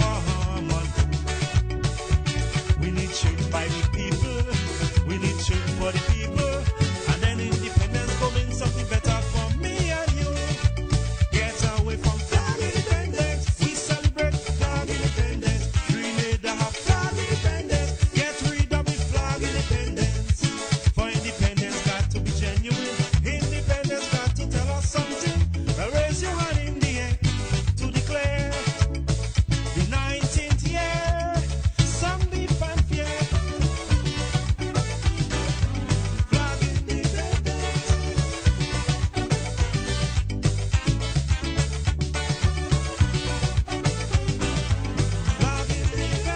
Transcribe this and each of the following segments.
common good. We need change by the people. We need change for the people. And then independence will mean something better for me and you. Get away from flag independence. We celebrate flag independence. Grenada have flag independence. Get rid of the flag independence. For independence got to be genuine. Independence got to tell us something. Well, raise your hand in the air to declare the 19th year. Some deep and fear. Flag independence. Flag independence. Flag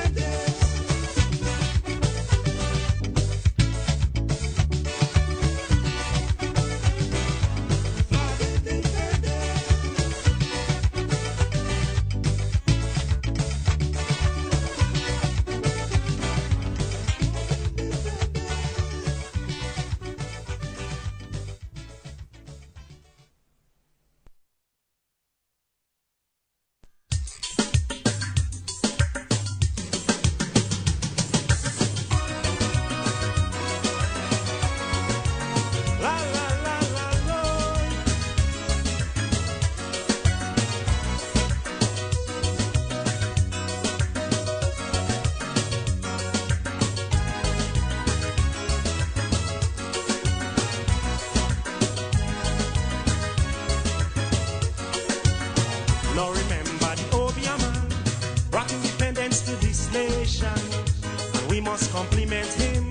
La la la la Lord. Now remember the Obeah man brought independence to this nation, and we must compliment him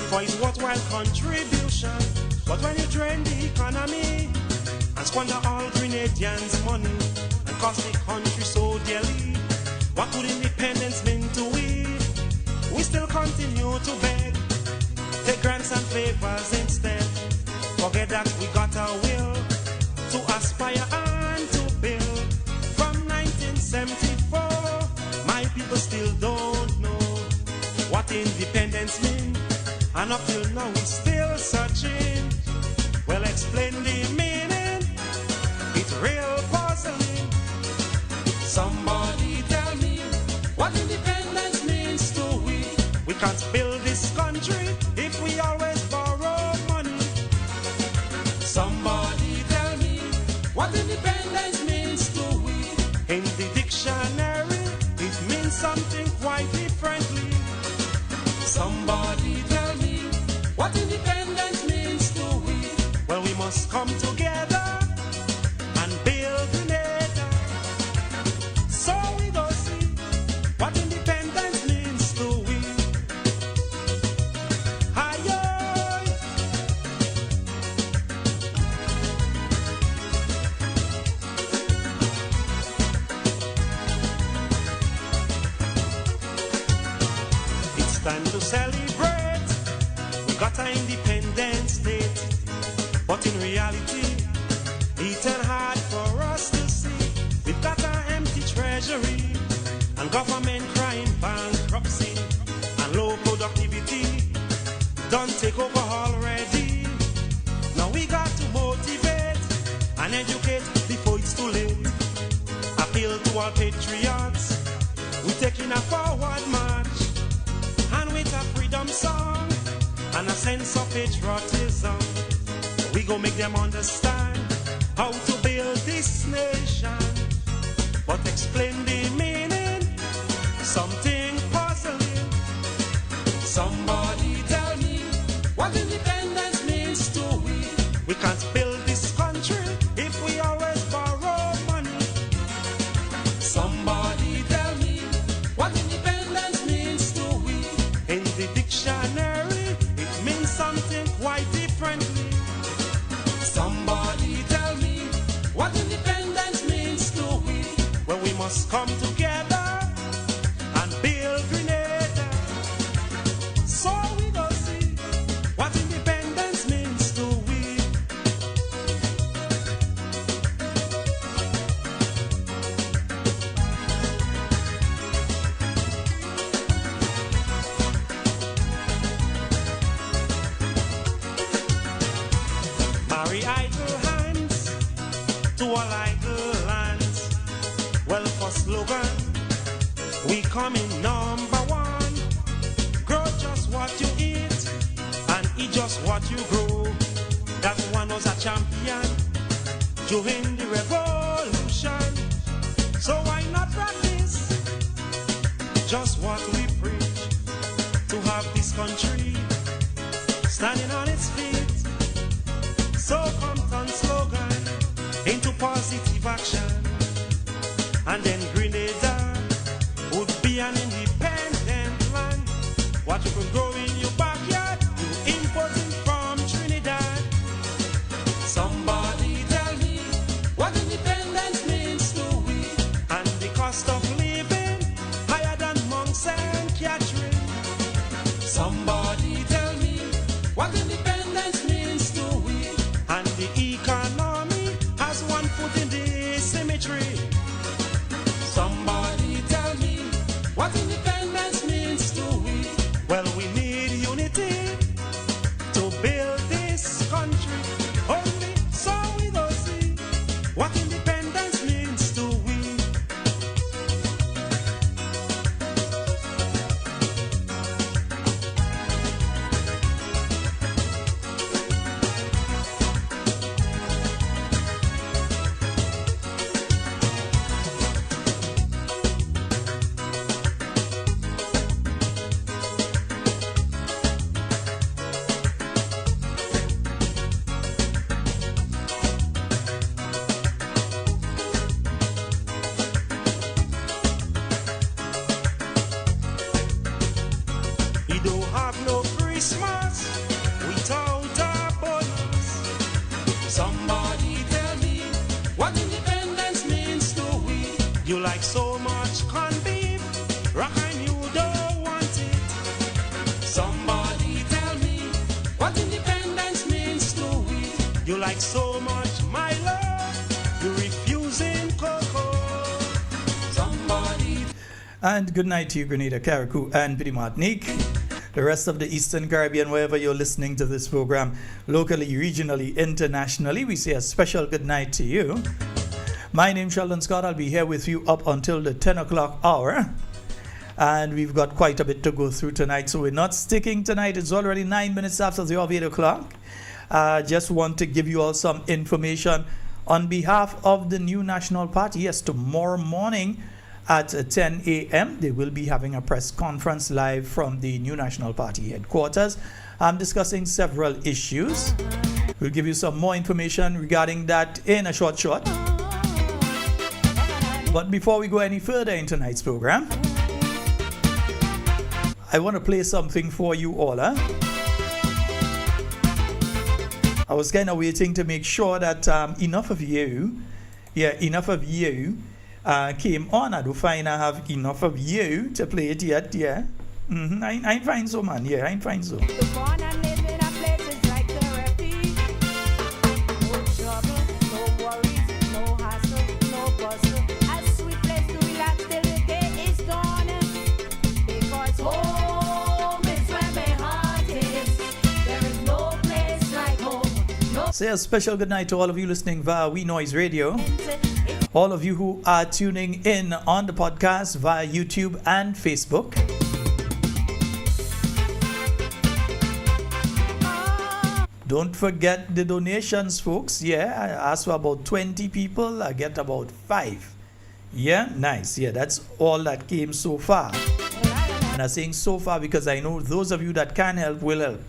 for his worthwhile contribution. But when you drain the economy and squander all Grenadians' money and cost the country so dearly, what could independence mean to we? We still continue to beg, take grants and favors instead. Forget that we got a will to aspire and to build. From 1974, my people still don't know what independence means, and up till now we still searching. Well, explain the meaning, it's real puzzling. Somebody tell me what independence means to we. We can't build this country if we always borrow money. Somebody tell me what independence means to we. In the dictionary, it means something quite differently. Somebody tell me what independence means to we. Well, we must come together and build Grenada. So we go see what independence means to we. Aye-aye. It's time to celebrate. We got our independent state. But in reality, it's hard for us to see. We've got our empty treasury and government crying bankruptcy and low productivity. Don't take over already. Now we got to motivate and educate before it's too late. Appeal to our patriots. We're taking a forward march, and with a freedom song and a sense of patriotism, we gon' make them understand how to build this nation. But explain the meaning, something puzzling. Somebody tell me what independence means to we. We can't build this country if we always borrow money. Somebody tell me what independence means to we. In the dictionary, it means something quite differently. Somebody tell me what independence means to we. Well, we must come together and build Grenada. So We coming number one. Grow just what you eat and eat just what you grow. That one was a champion during the revolution. So why not practice just what we preach? To have this country standing on its feet. So come turn slogan into positive action. And then Grenada would be an independent land. What you can grow in your backyard, you importing from Trinidad. Somebody tell me what independence means to we. And the cost of living higher than monks and Catherine. Somebody tell me what independence means to we. And the economy has one foot in the cemetery. Somebody tell me what independence means to we. Well, we need unity to build this country. Only so we don't see what independence means to we. We don't have no Christmas without a bonus. Somebody tell me what independence means to we. You like so much corned beef, rock and you don't want it. Somebody tell me what independence means to we. You like so much Milo, you refusing cocoa. Somebody. And good night to you, Grenada, Carriacou, and Petit Martinique. The rest of the Eastern Caribbean, wherever you're listening to this program, locally, regionally, internationally, we say a special good night to you. My name's Sheldon Scott. I'll be here with you up until the 10 o'clock hour. And we've got quite a bit to go through tonight, so we're not sticking tonight. It's already 9 minutes after the hour of 8 o'clock. Just want to give you all some information on behalf of the new National Party. Yes, tomorrow morning at 10 a.m. they will be having a press conference live from the new National Party headquarters. I'm discussing several issues. We'll give you some more information regarding that in a short. But before we go any further in tonight's program, I want to play something for you all. I was kind of waiting to make sure that enough of you came on. I do find I have enough of you to play it yet, yeah. I ain't find so, man. Yeah, I ain't find so. Born and live in a place is like therapy. No trouble, no worries, no hassle, no bustle. A sweet place to relax till the day is gone. Because home is where my heart is. There is no place like home. No. Say a special good night to all of you listening via We Noise Radio. All of you who are tuning in on the podcast via YouTube and Facebook. Don't forget the donations, folks. Yeah, I asked for about 20 people. I get about 5. Yeah, nice. Yeah, that's all that came so far. And I'm saying so far because I know those of you that can help will help.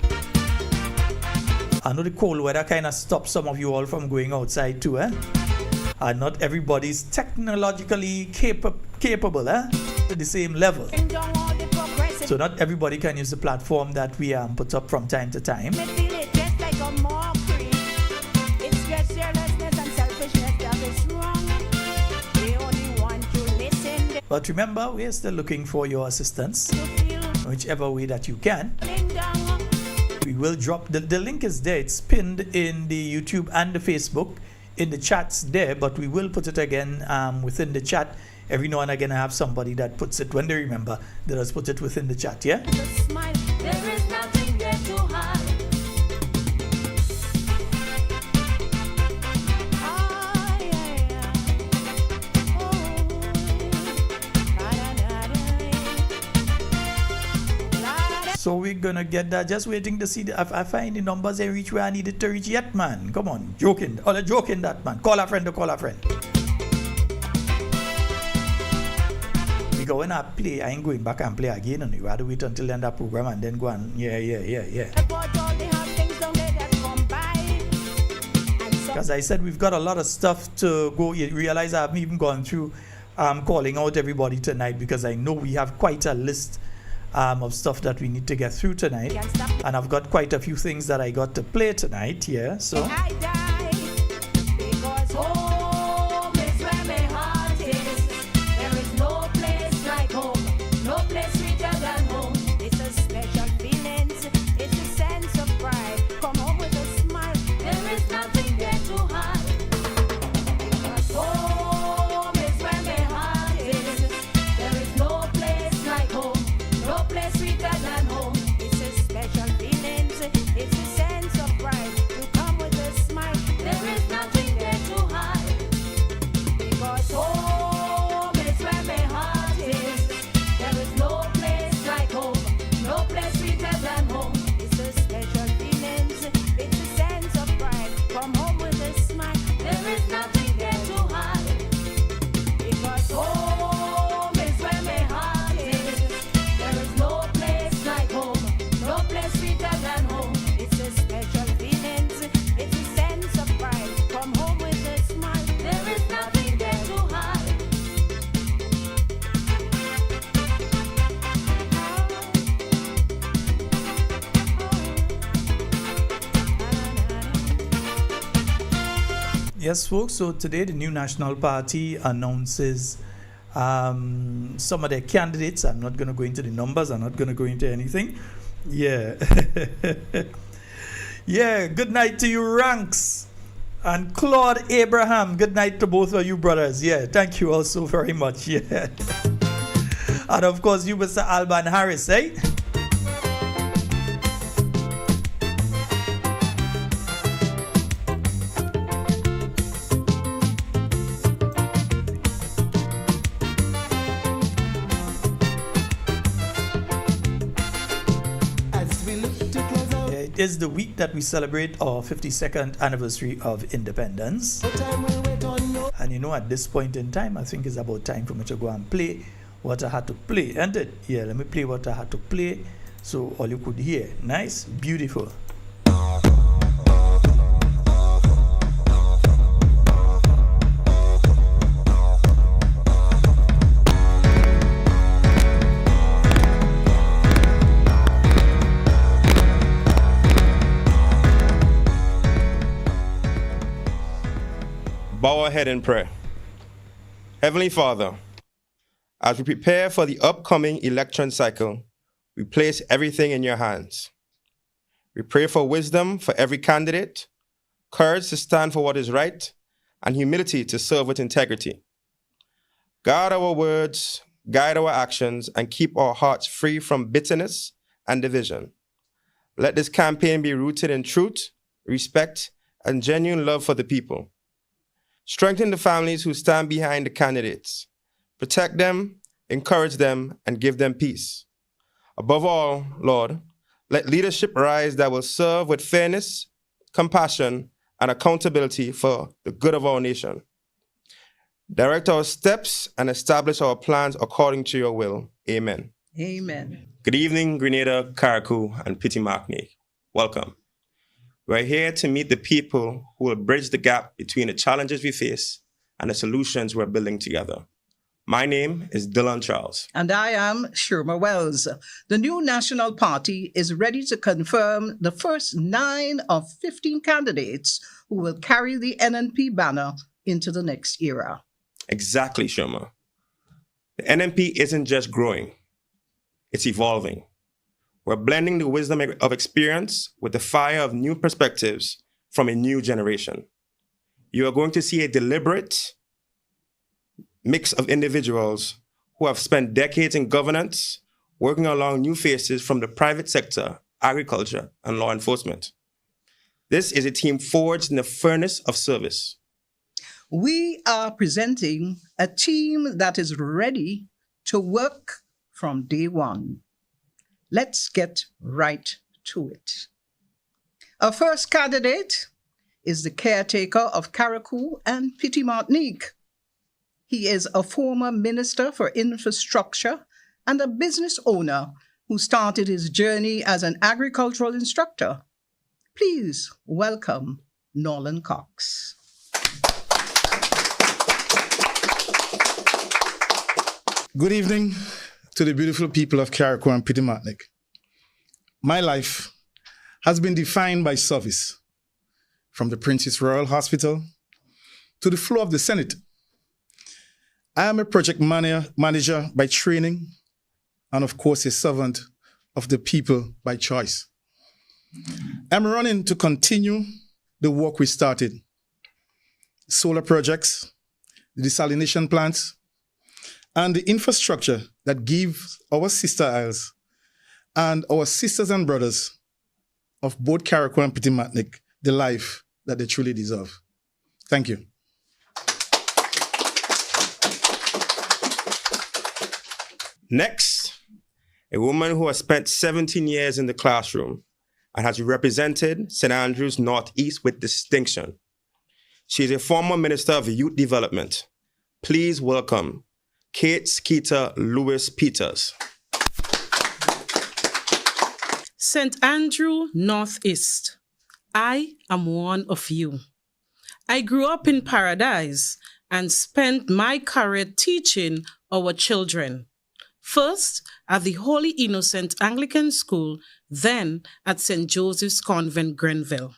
I know the cold weather kind of stops some of you all from going outside too, not everybody's technologically capable to the same level. So not everybody can use the platform that we put up from time to time. But remember, we are still looking for your assistance, whichever way that you can. We will drop, the link is there, it's pinned in the YouTube and the Facebook, in the chats there, but we will put it again within the chat. Every now and again I have somebody that puts it, when they remember, they just put it within the chat, yeah? There is nothing there to hide. So we're gonna get that. Just waiting to see I find the numbers and reach where I needed to reach yet, man. Come on, joking. Oh, joking that, man. Call a friend to call a friend. Because when I play, I ain't going back and play again. And you have to wait until the end of the program and then go and Because I said we've got a lot of stuff to go. You realize I haven't even gone through calling out everybody tonight because I know we have quite a list of stuff that we need to get through tonight. And I've got quite a few things that I got to play tonight, yeah. So yes, folks, so today the New National Party announces some of their candidates. I'm not going to go into the numbers. I'm not going to go into anything. Yeah. Yeah, good night to you, Ranks. And Claude Abraham, good night to both of you brothers. Yeah, thank you all so very much. Yeah. And of course, you, Mr. Alban Harris, eh? Is the week that we celebrate our 52nd anniversary of independence. And you know, at this point in time, I think it's about time for me to go and play what I had to play, isn't it? Yeah, let me play what I had to play so all you could hear. Nice, beautiful. Bow our head in prayer. Heavenly Father, as we prepare for the upcoming election cycle, we place everything in your hands. We pray for wisdom for every candidate, courage to stand for what is right, and humility to serve with integrity. Guard our words, guide our actions, and keep our hearts free from bitterness and division. Let this campaign be rooted in truth, respect, and genuine love for the people. Strengthen the families who stand behind the candidates. Protect them, encourage them, and give them peace. Above all, Lord, let leadership rise that will serve with fairness, compassion, and accountability for the good of our nation. Direct our steps and establish our plans according to your will. Amen. Amen. Good evening, Grenada, Carriacou, and Petit Martinique. Welcome. We're here to meet the people who will bridge the gap between the challenges we face and the solutions we're building together. My name is Dylan Charles. And I am Sherma Wells. The New National Party is ready to confirm the first 9 of 15 candidates who will carry the NNP banner into the next era. Exactly, Sherma. The NNP isn't just growing, it's evolving. We're blending the wisdom of experience with the fire of new perspectives from a new generation. You are going to see a deliberate mix of individuals who have spent decades in governance, working along new faces from the private sector, agriculture, and law enforcement. This is a team forged in the furnace of service. We are presenting a team that is ready to work from day one. Let's get right to it. Our first candidate is the caretaker of Carriacou and Petit Martinique. He is a former Minister for Infrastructure and a business owner who started his journey as an agricultural instructor. Please welcome Nolan Cox. Good evening to the beautiful people of Carriacou and Petit Martinique. My life has been defined by service, from the Princess Royal Hospital to the floor of the Senate. I am a project manager by training and, of course, a servant of the people by choice. I'm running to continue the work we started. Solar projects, the desalination plants, and the infrastructure that gives our sister isles and our sisters and brothers of both Carriacou and Petit Martinique the life that they truly deserve. Thank you. Next, a woman who has spent 17 years in the classroom and has represented St. Andrews Northeast with distinction. She is a former Minister of Youth Development. Please welcome Kate Skeeter Lewis Peters. St. Andrew Northeast, I am one of you. I grew up in Paradise and spent my career teaching our children. First at the Holy Innocent Anglican School, then at St. Joseph's Convent, Grenville.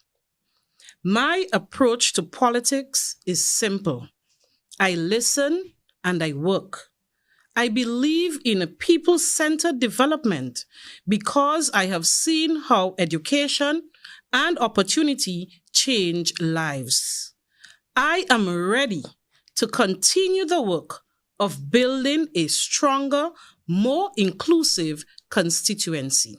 My approach to politics is simple. I listen and I work. I believe in a people-centered development because I have seen how education and opportunity change lives. I am ready to continue the work of building a stronger, more inclusive constituency.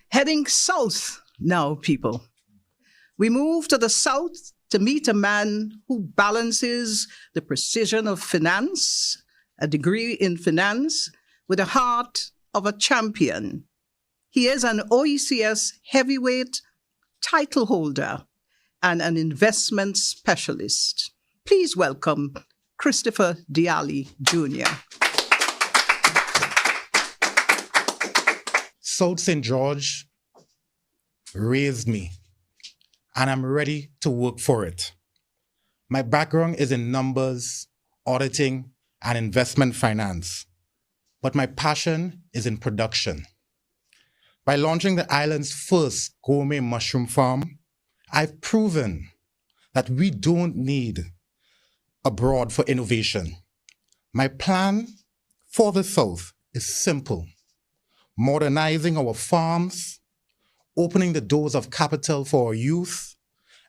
Heading south now, people. We move to the south to meet a man who balances the precision of finance, a degree in finance, with the heart of a champion. He is an OECS heavyweight title holder and an investment specialist. Please welcome Christopher Diali Jr. South St. George raised me, and I'm ready to work for it. My background is in numbers, auditing, and investment finance, but my passion is in production. By launching the island's first gourmet mushroom farm, I've proven that we don't need abroad for innovation. My plan for the South is simple: modernizing our farms, opening the doors of capital for our youth,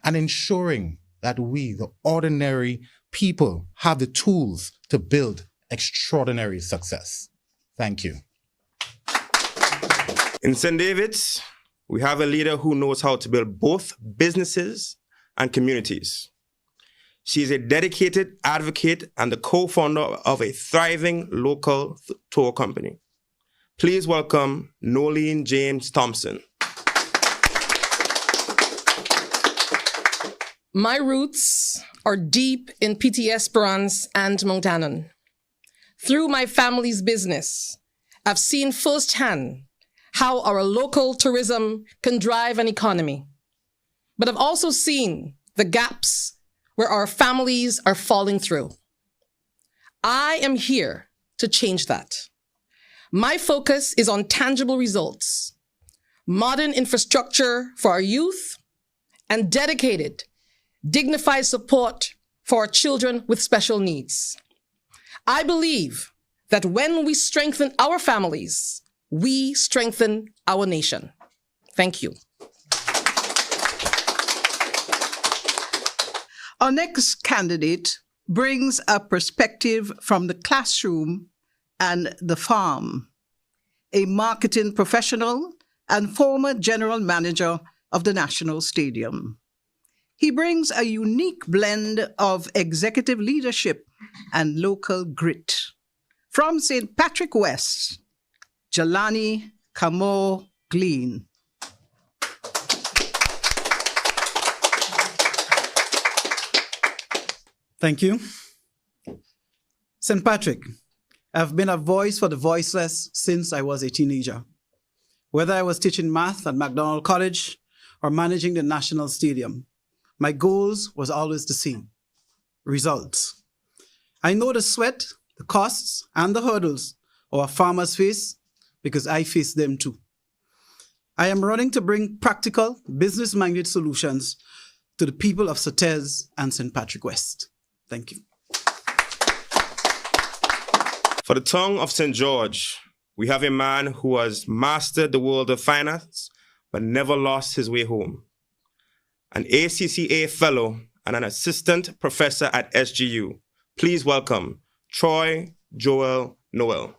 and ensuring that we, the ordinary people, have the tools to build extraordinary success. Thank you. In St. David's, we have a leader who knows how to build both businesses and communities. She is a dedicated advocate and the co-founder of a thriving local tour company. Please welcome Nolene James Thompson. My roots are deep in Petit Esperance and Mount Annan. Through my family's business, I've seen firsthand how our local tourism can drive an economy. But I've also seen the gaps where our families are falling through. I am here to change that. My focus is on tangible results, modern infrastructure for our youth, and dedicated, dignified support for our children with special needs. I believe that when we strengthen our families, we strengthen our nation. Thank you. Our next candidate brings a perspective from the classroom and the farm. A marketing professional and former general manager of the National Stadium. He brings a unique blend of executive leadership and local grit. From St. Patrick West, Jelani Camo Glean. Thank you. St. Patrick, I've been a voice for the voiceless since I was a teenager. Whether I was teaching math at McDonald College or managing the National Stadium, my goals was always the same: results. I know the sweat, the costs, and the hurdles our farmers face because I face them too. I am running to bring practical, business-minded solutions to the people of Sotez and St. Patrick West. Thank you. For the tongue of St. George, we have a man who has mastered the world of finance but never lost his way home. An ACCA fellow and an assistant professor at SGU. Please welcome Troy Joel Noel.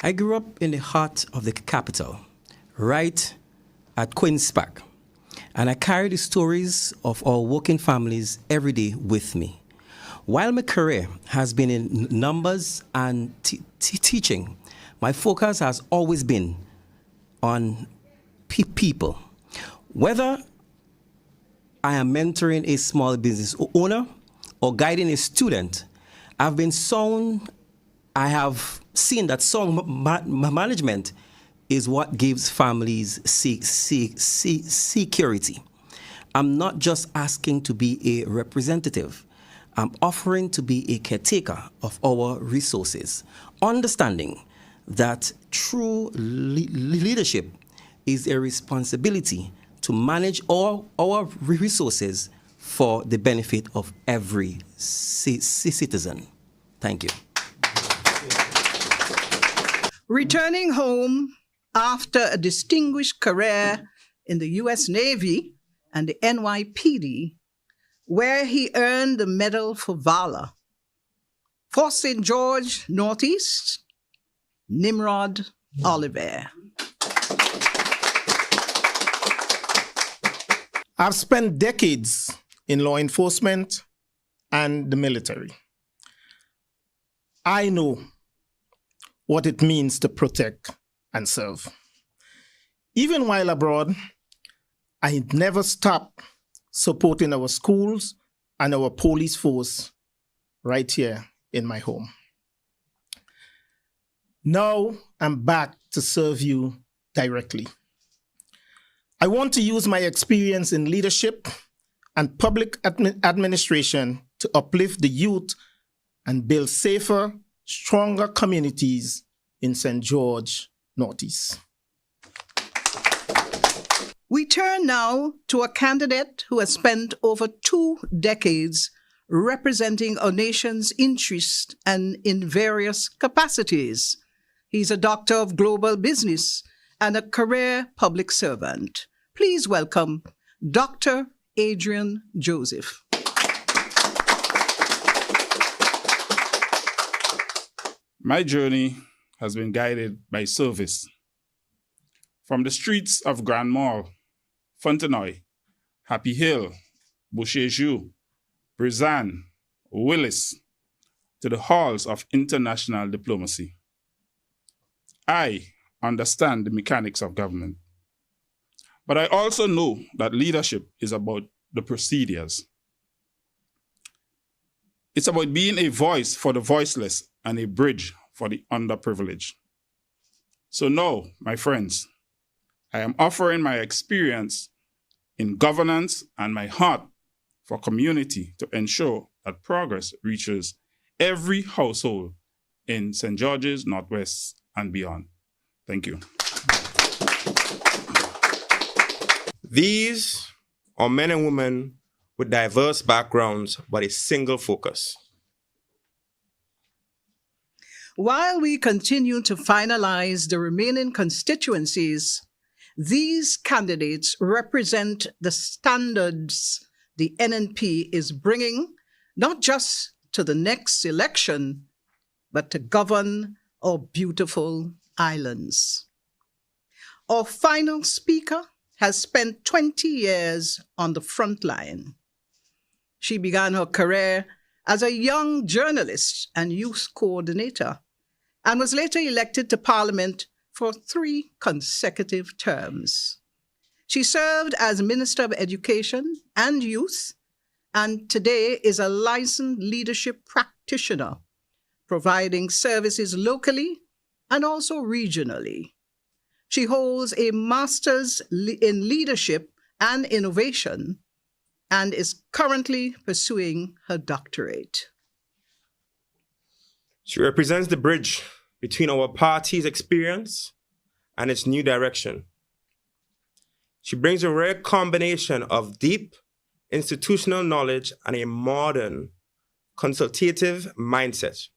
I grew up in the heart of the capital, right at Queen's Park, and I carry the stories of our working families every day with me. While my career has been in numbers and teaching, my focus has always been on people. Whether I am mentoring a small business owner or guiding a student, I have seen that song management is what gives families security. I'm not just asking to be a representative. I'm offering to be a caretaker of our resources, understanding that true leadership is a responsibility to manage all our resources for the benefit of every citizen. Thank you. Returning home after a distinguished career in the U.S. Navy and the NYPD, where he earned the Medal for Valor. For St. George Northeast, Nimrod Oliver. I've spent decades in law enforcement and the military. I know what it means to protect and serve. Even while abroad, I never stopped supporting our schools and our police force right here in my home. Now I'm back to serve you directly. I want to use my experience in leadership and public administration to uplift the youth and build safer, stronger communities in St. George Northeast. We turn now to a candidate who has spent over 2 decades representing our nation's interest and in various capacities. He's a doctor of global business and a career public servant. Please welcome Dr. Adrian Joseph. My journey has been guided by service. From the streets of Grand Mall, Fontenoy, Happy Hill, Boucher-Joux, Brizan, Willis, to the halls of international diplomacy. I understand the mechanics of government, but I also know that leadership is about the procedures. It's about being a voice for the voiceless and a bridge for the underprivileged. So now, my friends, I am offering my experience in governance and my heart for community to ensure that progress reaches every household in St. George's Northwest and beyond. Thank you. These are men and women with diverse backgrounds, but a single focus. While we continue to finalize the remaining constituencies, these candidates represent the standards the NNP is bringing, not just to the next election, but to govern our beautiful islands. Our final speaker has spent 20 years on the front line. She began her career as a young journalist and youth coordinator, and was later elected to Parliament for 3 consecutive terms. She served as Minister of Education and Youth, and today is a licensed leadership practitioner, providing services locally and also regionally. She holds a master's in leadership and innovation and is currently pursuing her doctorate. She represents the bridge between our party's experience and its new direction. She brings a rare combination of deep institutional knowledge and a modern, consultative mindset.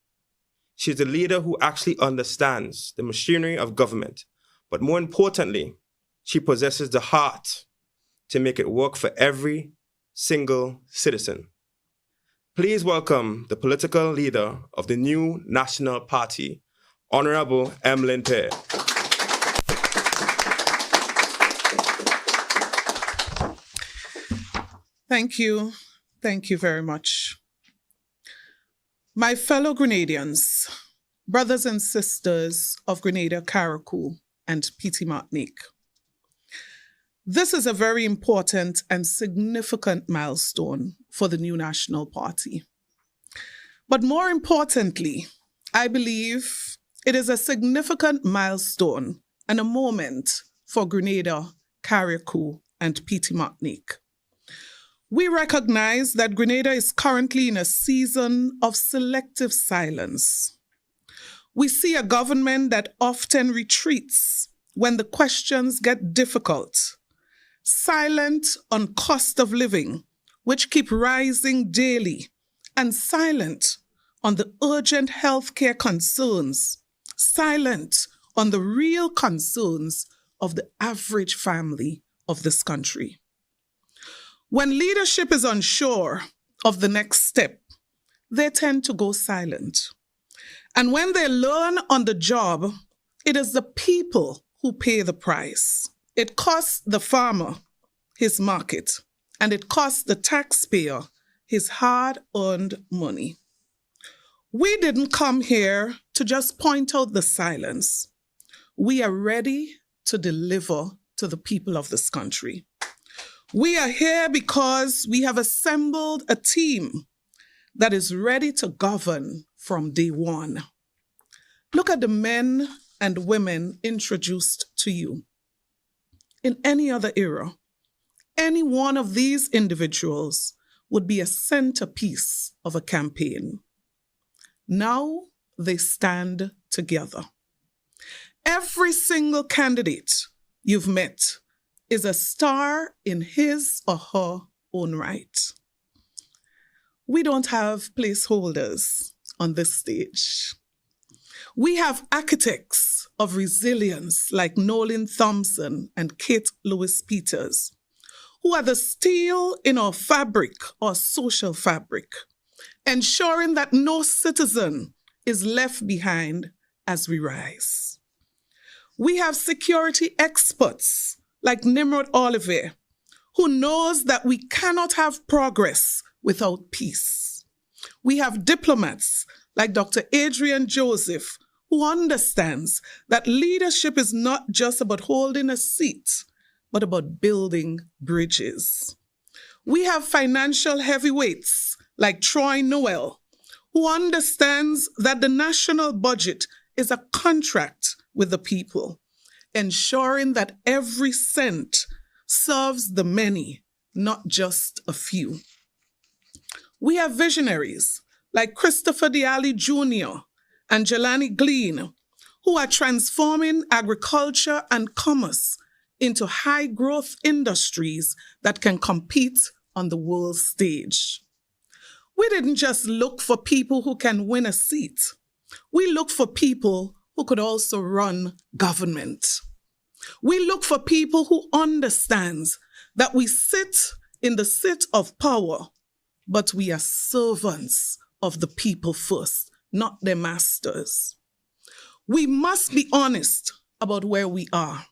She's a leader who actually understands the machinery of government, but more importantly, she possesses the heart to make it work for every single citizen. Please welcome the political leader of the new National Party, Honorable Emmeline Pear. Thank you. Thank you very much. My fellow Grenadians, brothers and sisters of Grenada, Carriacou, and Petit Martinique, this is a very important and significant milestone for the new National Party. But more importantly, I believe it is a significant milestone and a moment for Grenada, Carriacou, and Petit Martinique. We recognize that Grenada is currently in a season of selective silence. We see a government that often retreats when the questions get difficult, silent on cost of living, which keep rising daily, and silent on the urgent healthcare concerns, silent on the real concerns of the average family of this country. When leadership is unsure of the next step, they tend to go silent. And when they learn on the job, it is the people who pay the price. It costs the farmer his market, and it costs the taxpayer his hard-earned money. We didn't come here to just point out the silence. We are ready to deliver to the people of this country. We are here because we have assembled a team that is ready to govern from day one. Look at the men and women introduced to you. In any other era, any one of these individuals would be a centerpiece of a campaign. Now they stand together. Every single candidate you've met is a star in his or her own right. We don't have placeholders on this stage. We have architects of resilience like Nolan Thompson and Kate Lewis-Peters, who are the steel in our fabric, our social fabric, ensuring that no citizen is left behind as we rise. We have security experts like Nimrod Oliver, who knows that we cannot have progress without peace. We have diplomats like Dr. Adrian Joseph, who understands that leadership is not just about holding a seat, but about building bridges. We have financial heavyweights like Troy Noel, who understands that the national budget is a contract with the people, ensuring that every cent serves the many, not just a few. We have visionaries like Christopher Dialli Jr. and Jelani Glean, who are transforming agriculture and commerce into high-growth industries that can compete on the world stage. We didn't just look for people who can win a seat. We look for people who could also run government. We look for people who understands that we sit in the seat of power, but we are servants of the people first, not their masters. We must be honest about where we are.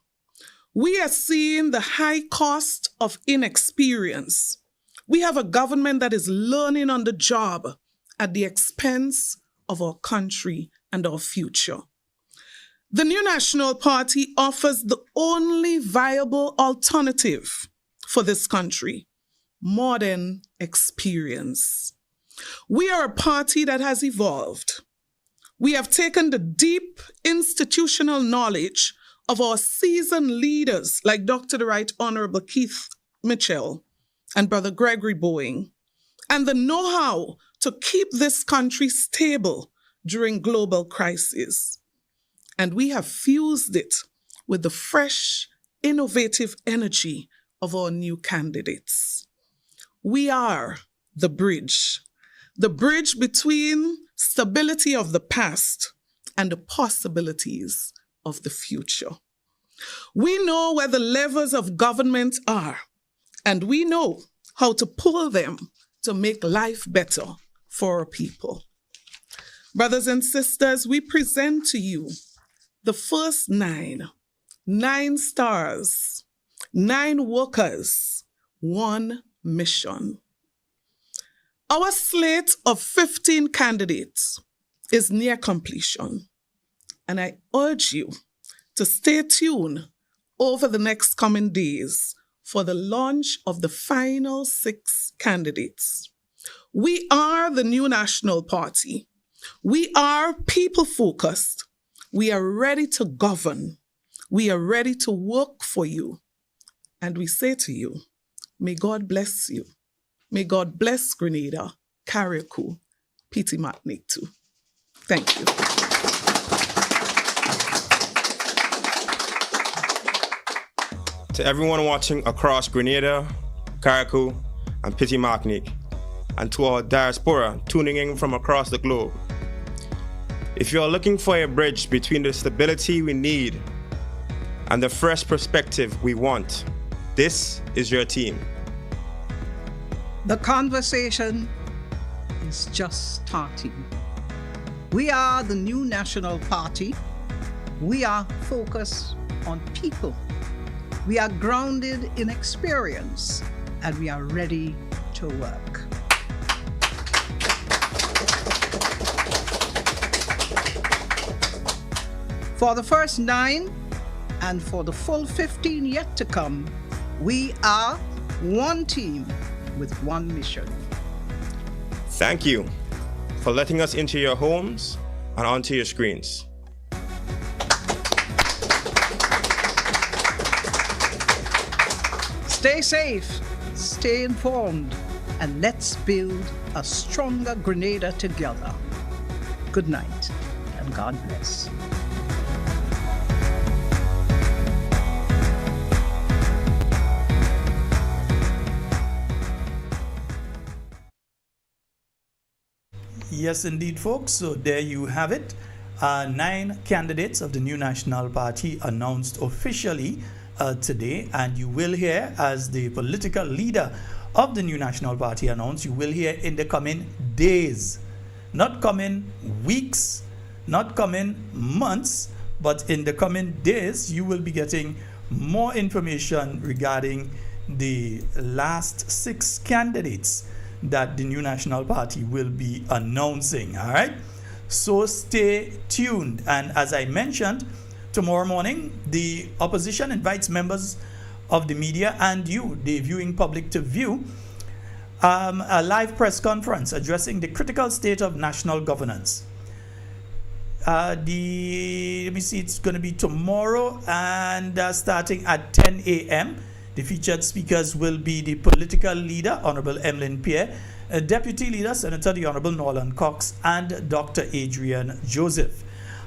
We are seeing the high cost of inexperience. We have a government that is learning on the job at the expense of our country and our future. The New National Party offers the only viable alternative for this country: modern experience. We are a party that has evolved. We have taken the deep institutional knowledge of our seasoned leaders like Dr. the Right Honorable Keith Mitchell and Brother Gregory Boeing, and the know-how to keep this country stable during global crises. And we have fused it with the fresh, innovative energy of our new candidates. We are the bridge between stability of the past and the possibilities of the future. We know where the levers of government are, and we know how to pull them to make life better for our people. Brothers and sisters, we present to you the first 9 stars, 9 workers, 1 mission. Our slate of 15 candidates is near completion, and I urge you to stay tuned over the next coming days for the launch of the final 6 candidates. We are the New National Party. We are people-focused. We are ready to govern. We are ready to work for you. And we say to you, may God bless you. May God bless Grenada, Carriacou, Petit Martinique too. Thank you. To everyone watching across Grenada, Carriacou, and Petit Martinique, and to our diaspora tuning in from across the globe, if you are looking for a bridge between the stability we need and the fresh perspective we want, this is your team. The conversation is just starting. We are the New National Party. We are focused on people. We are grounded in experience, and we are ready to work. For the first 9 and for the full 15 yet to come, we are one team with one mission. Thank you for letting us into your homes and onto your screens. Stay safe, stay informed, and let's build a stronger Grenada together. Good night, and God bless. Yes, indeed, folks. So there you have it. 9 candidates of the New National Party announced officially today, and you will hear, as the political leader of the New National Party announced, you will hear in the coming days, not coming weeks, not coming months, but in the coming days, you will be getting more information regarding the last 6 candidates that the New National Party will be announcing. All right, so stay tuned. And as I mentioned, tomorrow morning the opposition invites members of the media and you, the viewing public, to view a live press conference addressing the critical state of national governance. Let me see, it's going to be tomorrow, and starting at 10 a.m. The featured speakers will be the political leader, Honorable Emlyn Pierre, Deputy Leader, Senator the Honorable Norland Cox, and Dr. Adrian Joseph.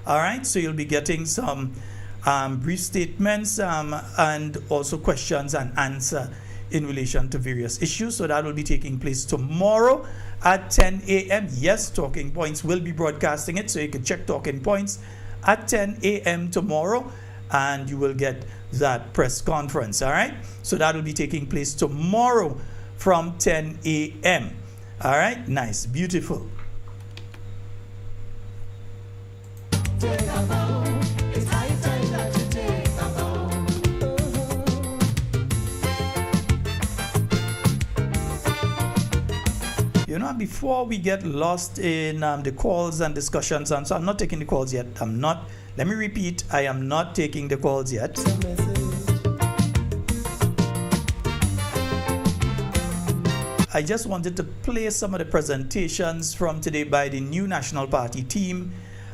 All right, so you'll be getting some brief statements and also questions and answer in relation to various issues. So that will be taking place tomorrow at 10 a.m. Yes, Talking Points will be broadcasting it, so you can check Talking Points at 10 a.m. tomorrow, and you will get that press conference. All right, so that will be taking place tomorrow from 10 a.m. All right, nice, beautiful. before we get lost in the calls and discussions, and so I'm not taking the calls yet. Let me repeat, I am not taking the calls yet. I just wanted to play some of the presentations from today by the new National Party team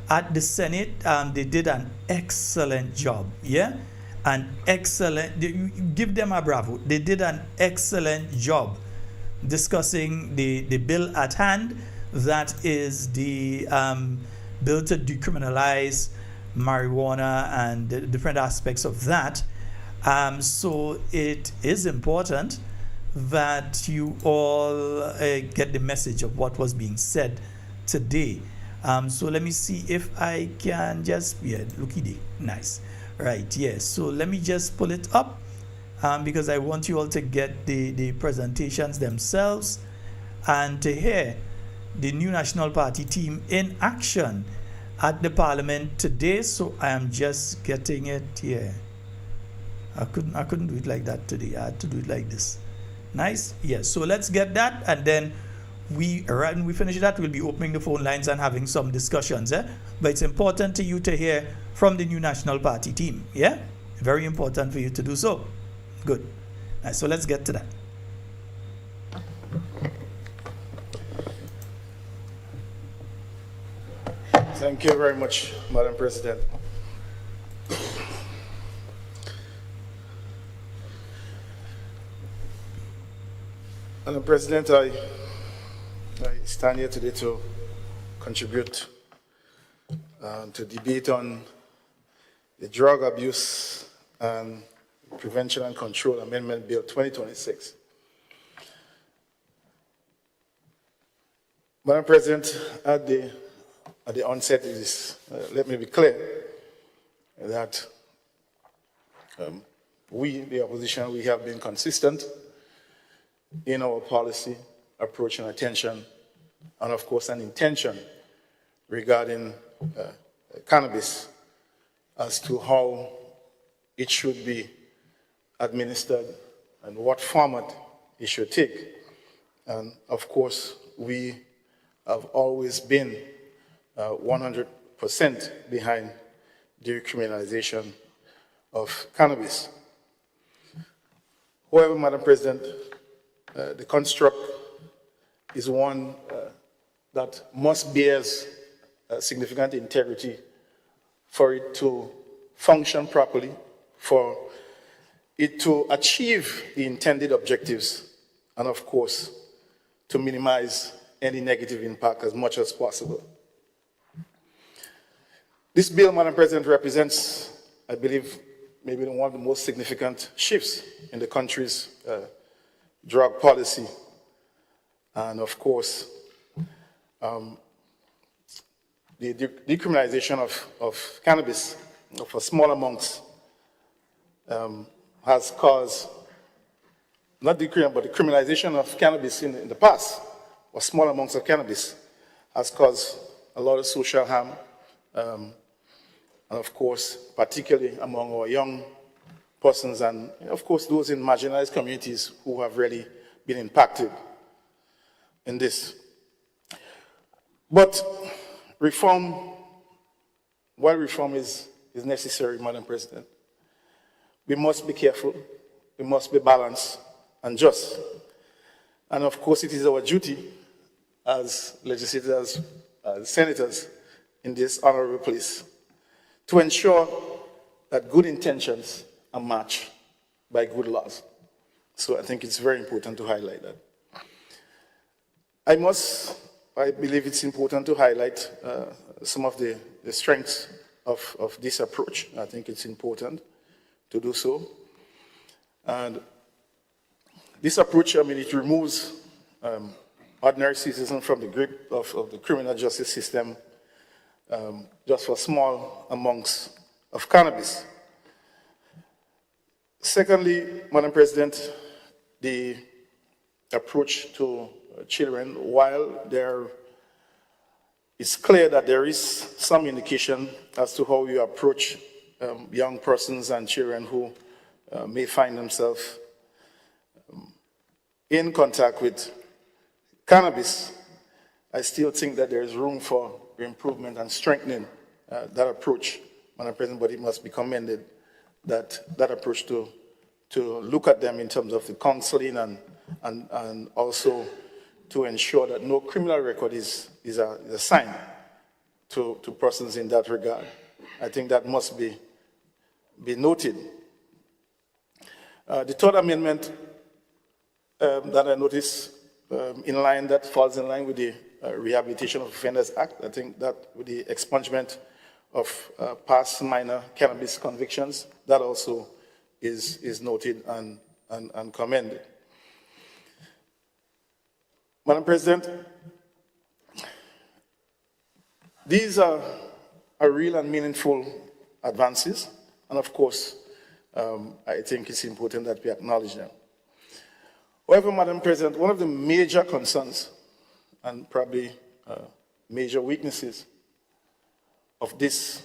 at the Senate. They did an excellent job, give them a bravo. They did an excellent job discussing the bill at hand, that is the bill to decriminalize marijuana and the different aspects of that. So it is important that you all get the message of what was being said today. So let me see if I can just, looky day, nice. Right, yes, so let me just pull it up because I want you all to get the presentations themselves and to hear the new National Party team in action at the Parliament today. So I am just getting it here. I couldn't do it like that today. I had to do it like this. Nice, yes. So let's get that, and then when we finish that, we'll be opening the phone lines and having some discussions. But it's important to you to hear from the new National Party team. Very important for you to do so. Good. Nice. So let's get to that. Thank you very much, Madam President. Madam President, I stand here today to contribute to debate on the Drug Abuse and Prevention and Control Amendment Bill 2026. Madam President, at the onset, let me be clear that we, the opposition, we have been consistent in our policy, approach, and attention, and of course an intention regarding cannabis as to how it should be administered and what format it should take. And of course, we have always been 100% behind decriminalization of cannabis. However, Madam President, the construct is one that must bear significant integrity for it to function properly, for it to achieve the intended objectives, and of course, to minimize any negative impact as much as possible. This bill, Madam President, represents, I believe, maybe one of the most significant shifts in the country's drug policy. And of course, the decriminalization of cannabis for small amounts has caused, not decriminalization, but the criminalization of cannabis in the past, or small amounts of cannabis, has caused a lot of social harm, and of course, particularly among our young persons and, of course, those in marginalized communities who have really been impacted in this. But reform, while reform is necessary, Madam President, we must be careful, we must be balanced and just. And of course, it is our duty as legislators, as senators in this honorable place, to ensure that good intentions are matched by good laws. So I think it's very important to highlight that. I believe it's important to highlight some of the strengths of this approach. I think it's important to do so. And this approach, it removes ordinary citizens from the grip of the criminal justice system just for small amounts of cannabis. Secondly, Madam President, the approach to children, while it's clear that there is some indication as to how you approach young persons and children who may find themselves in contact with cannabis, I still think that there is room for improvement and strengthening that approach, Madam President, but it must be commended that approach to look at them in terms of the counseling and also to ensure that no criminal record is assigned to persons in that regard. I think that must be noted. The third amendment that I noticed falls in line with the Rehabilitation of Offenders Act. I think that with the expungement of past minor cannabis convictions, that also is noted and commended. Madam President, these are real and meaningful advances, and of course, I think it's important that we acknowledge them. However, Madam President, one of the major concerns and probably major weaknesses of this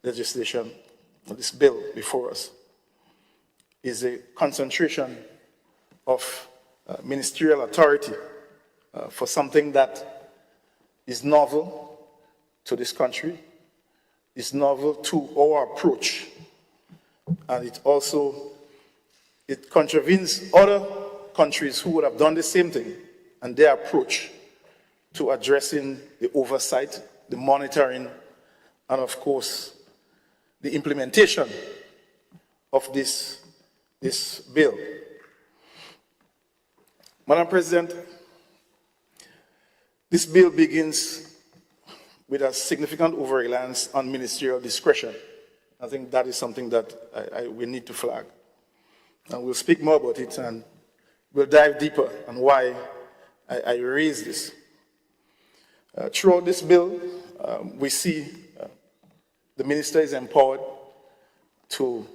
legislation, of this bill before us, is a concentration of ministerial authority for something that is novel to this country, is novel to our approach, and it contravenes other countries who would have done the same thing and their approach to addressing the oversight, the monitoring, and of course, the implementation of this bill. Madam President, this bill begins with a significant over-reliance on ministerial discretion. I think that is something that we need to flag. And we'll speak more about it and we'll dive deeper on why I raise this. Throughout this bill, we see the minister is empowered to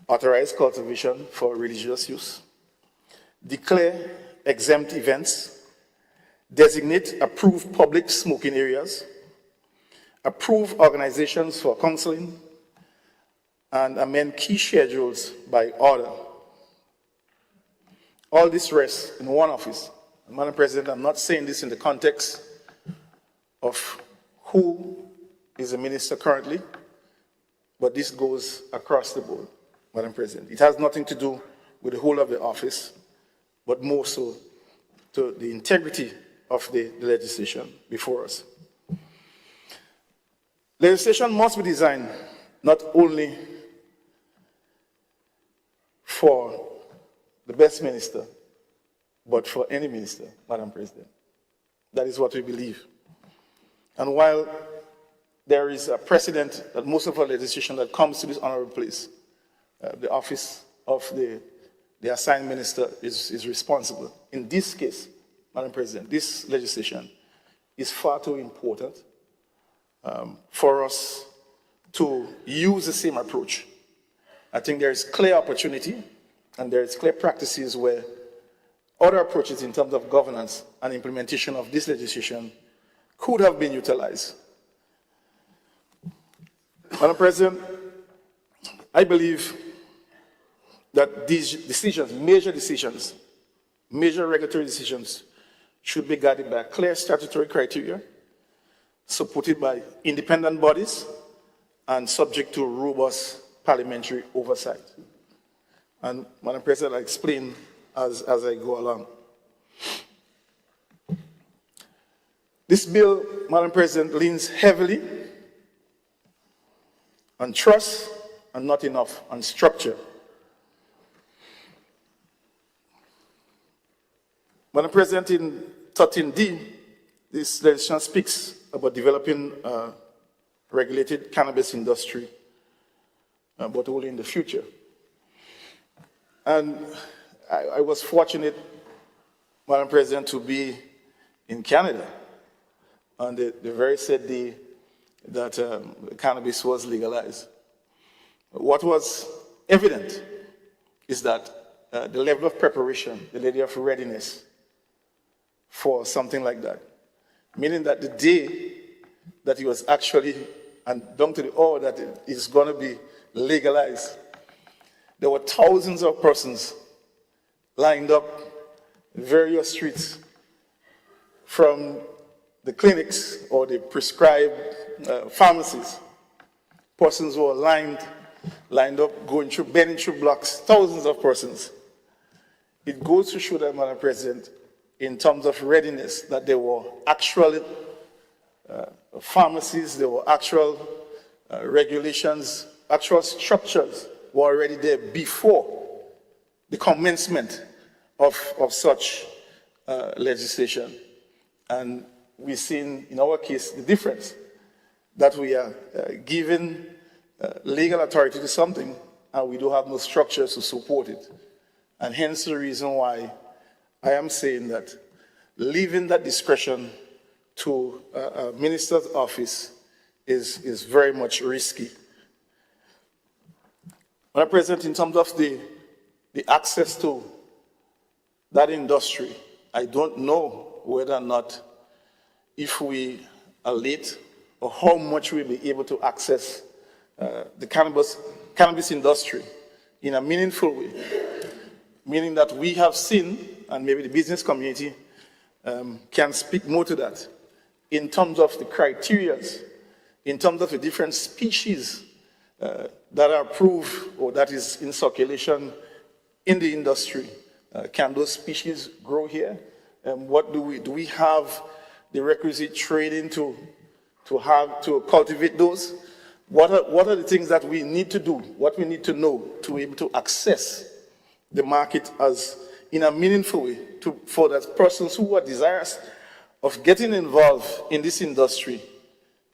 authorize cultivation for religious use, declare exempt events, designate approved public smoking areas, approve organizations for counseling, and amend key schedules by order. All this rests in one office. And Madam President, I'm not saying this in the context of who is a minister currently, but this goes across the board, Madam President. It has nothing to do with the whole of the office, but more so to the integrity of the legislation before us. Legislation must be designed not only for the best minister, but for any minister, Madam President. That is what we believe. And while there is a precedent that most of our legislation that comes to this honorable place, the office of the assigned minister is responsible. In this case, Madam President, this legislation is far too important for us to use the same approach. I think there is clear opportunity and there is clear practices where other approaches in terms of governance and implementation of this legislation could have been utilized. Madam President, I believe that these decisions, major regulatory decisions, should be guided by clear statutory criteria, supported by independent bodies, and subject to robust parliamentary oversight. And Madam President, I'll explain as I go along. This bill, Madam President, leans heavily on trust and not enough on structure. Madam President, in 13D, this legislation speaks about developing a regulated cannabis industry, but only in the future. And I was fortunate, Madam President, to be in Canada on the very said day that cannabis was legalized. What was evident is that the level of preparation, the level of readiness for something like that, meaning that the day that it was actually, and down to the hour that it is going to be legalized, there were thousands of persons lined up in various streets from the clinics or the prescribed pharmacies. Persons who are lined up, bending through blocks, thousands of persons. It goes to show that, Madam President, in terms of readiness, that there were actual pharmacies, there were actual regulations, actual structures were already there before the commencement of such legislation. And we've seen, in our case, the difference, that we are given legal authority to something and we do have no structures to support it. And hence the reason why I am saying that leaving that discretion to a minister's office is very much risky. Madam President, in terms of the access to that industry, I don't know whether or not, if we are late, or how much we'll be able to access the cannabis industry in a meaningful way. Meaning that we have seen, and maybe the business community can speak more to that, in terms of the criteria, in terms of the different species that are approved or that is in circulation in the industry. Can those species grow here? What do we have the requisite training to cultivate those? What are the things that we need to do, what we need to know to be able to access the market as in a meaningful way for the persons who are desirous of getting involved in this industry?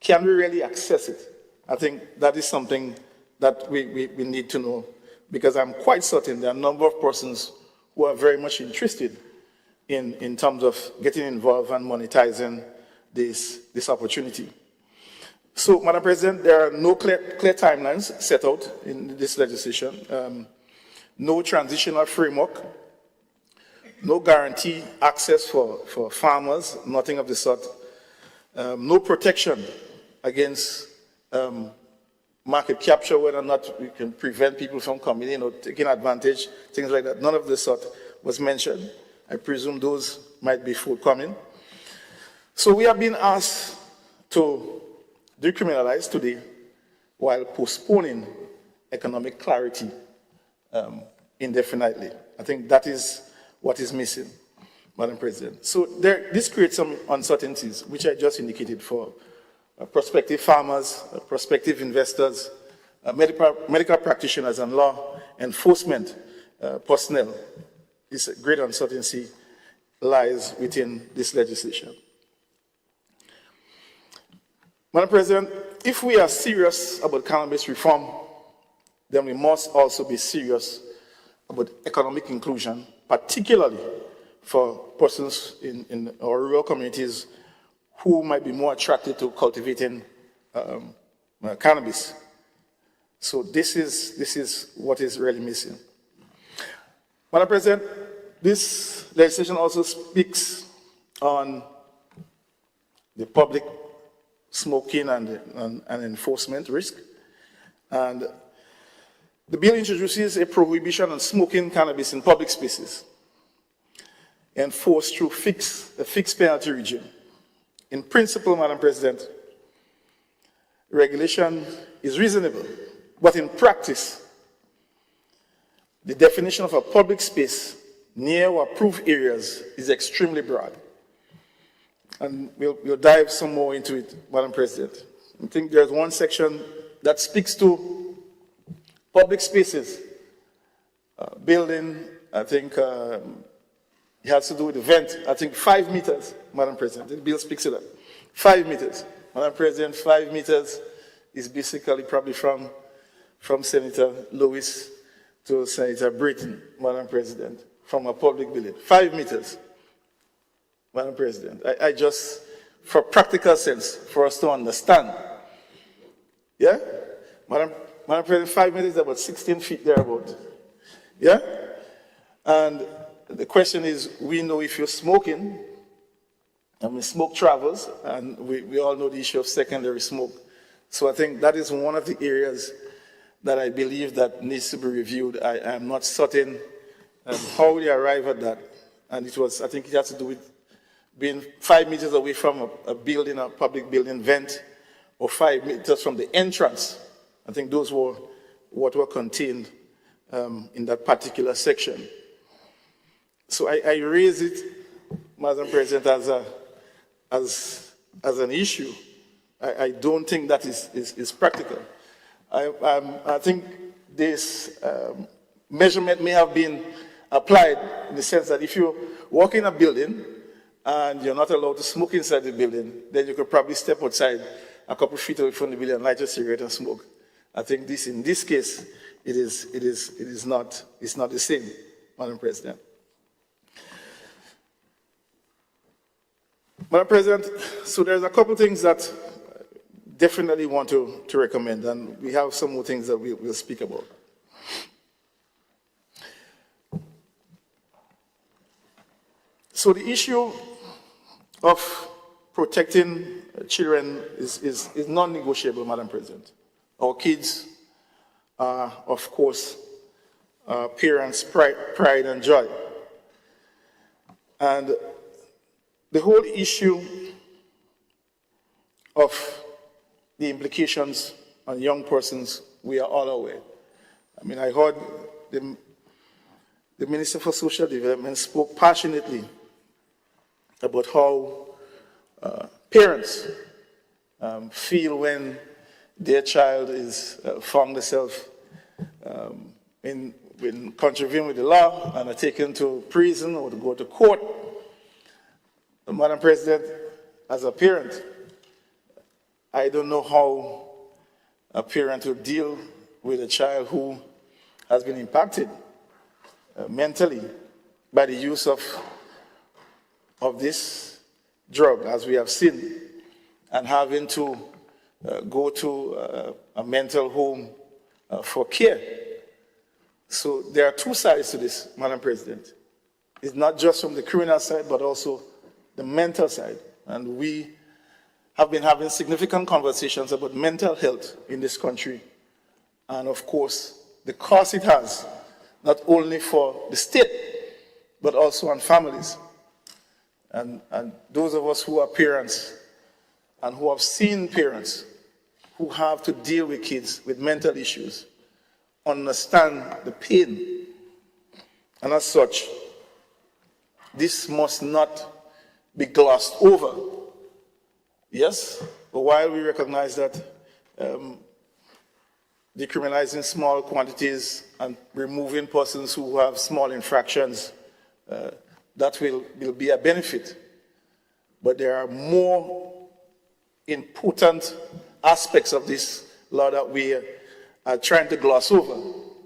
Can we really access it? I think that is something that we need to know, because I'm quite certain there are a number of persons who are very much interested in terms of getting involved and monetizing this opportunity. So, Madam President, there are no clear timelines set out in this legislation, no transitional framework, no guarantee access for farmers, nothing of the sort, no protection against market capture, whether or not we can prevent people from coming in or taking advantage, things like that. None of the sort was mentioned. I presume those might be forthcoming. So we have been asked to decriminalize today while postponing economic clarity indefinitely. I think that is what is missing, Madam President. So this creates some uncertainties, which I just indicated for prospective farmers, prospective investors, medical practitioners and law enforcement personnel. This great uncertainty lies within this legislation. Madam President, if we are serious about cannabis reform, then we must also be serious about economic inclusion, particularly for persons in our rural communities who might be more attracted to cultivating cannabis. So this is what is really missing. Madam President, this legislation also speaks on the public smoking and enforcement risk. And the bill introduces a prohibition on smoking cannabis in public spaces, enforced through a fixed penalty regime. In principle, Madam President, regulation is reasonable, but in practice, the definition of a public space near or approved areas is extremely broad. And we'll dive some more into it, Madam President. I think there's one section that speaks to public spaces, building, I think it has to do with the vent, I think 5 meters, Madam President. The bill speaks to that. 5 meters. Madam President, 5 meters is basically probably from Senator Lewis to Senator Britton, Madam President, from a public building. 5 meters, Madam President. I just, for practical sense, for us to understand. Yeah? Madam President, 5 meters is about 16 feet thereabout. Yeah? And the question is, we know if you're smoking, smoke travels, and we all know the issue of secondary smoke. So I think that is one of the areas that I believe that needs to be reviewed. I am not certain how they arrive at that. And I think it has to do with being 5 meters away from a building, a public building vent, or 5 meters from the entrance. I think those were what were contained in that particular section. So I raise it, Madam President, as an issue. I don't think that is practical. I think this measurement may have been applied in the sense that if you walk in a building and you're not allowed to smoke inside the building, then you could probably step outside a couple of feet away from the building and light a cigarette and smoke. I think in this case, it is not the same, Madam President. Madam President, so there's a couple of things that definitely want to recommend, and we have some more things that we'll speak about. So the issue of protecting children is non-negotiable, Madam President. Our kids are, of course, parents' pride and joy. And the whole issue of the implications on young persons, we are all aware. I mean, I heard the Minister for Social Development spoke passionately about how parents feel when their child is found themselves in contravening with the law and are taken to prison or to go to court. Madam President, as a parent, I don't know how a parent will deal with a child who has been impacted mentally by the use of this drug, as we have seen, and having to go to a mental home for care. So there are two sides to this, Madam President. It's not just from the criminal side, but also the mental side. And we have been having significant conversations about mental health in this country. And of course, the cost it has, not only for the state, but also on families. And those of us who are parents and who have seen parents who have to deal with kids with mental issues understand the pain. And as such, this must not be glossed over. Yes, but while we recognize that decriminalizing small quantities and removing persons who have small infractions, that will be a benefit. But there are more important aspects of this law that we are trying to gloss over,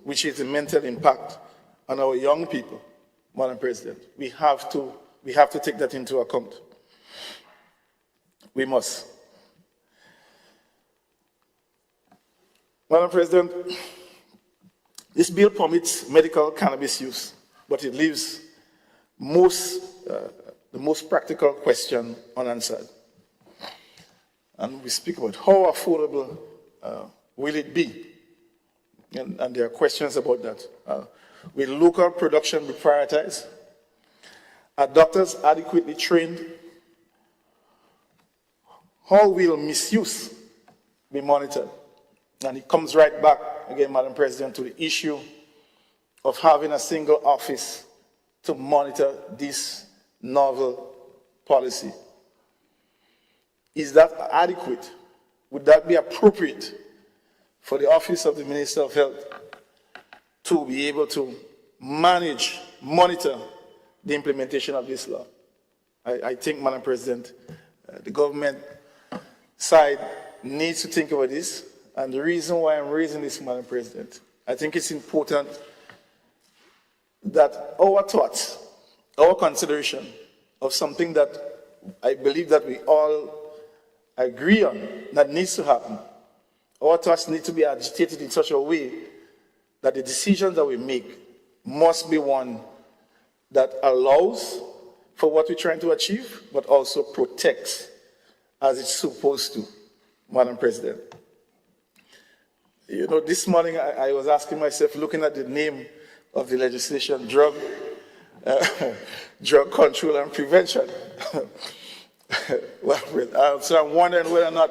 which is the mental impact on our young people, Madam President. We have to take that into account. We must. Madam President, this bill permits medical cannabis use, but it leaves the most practical question unanswered. And we speak about how affordable will it be? And there are questions about that. Will local production be prioritized? Are doctors adequately trained? How will misuse be monitored? And it comes right back, again, Madam President, to the issue of having a single office to monitor this novel policy. Is that adequate? Would that be appropriate for the Office of the Minister of Health to be able to monitor the implementation of this law? I think, Madam President, the government side needs to think about this. And the reason why I'm raising this, Madam President, I think it's important that our thoughts, our consideration of something that I believe that we all agree on that needs to happen, our thoughts need to be agitated in such a way that the decisions that we make must be one that allows for what we're trying to achieve, but also protects as it's supposed to, Madam President. You know, this morning I was asking myself, looking at the name of the legislation, drug drug control and prevention. So I'm wondering whether or not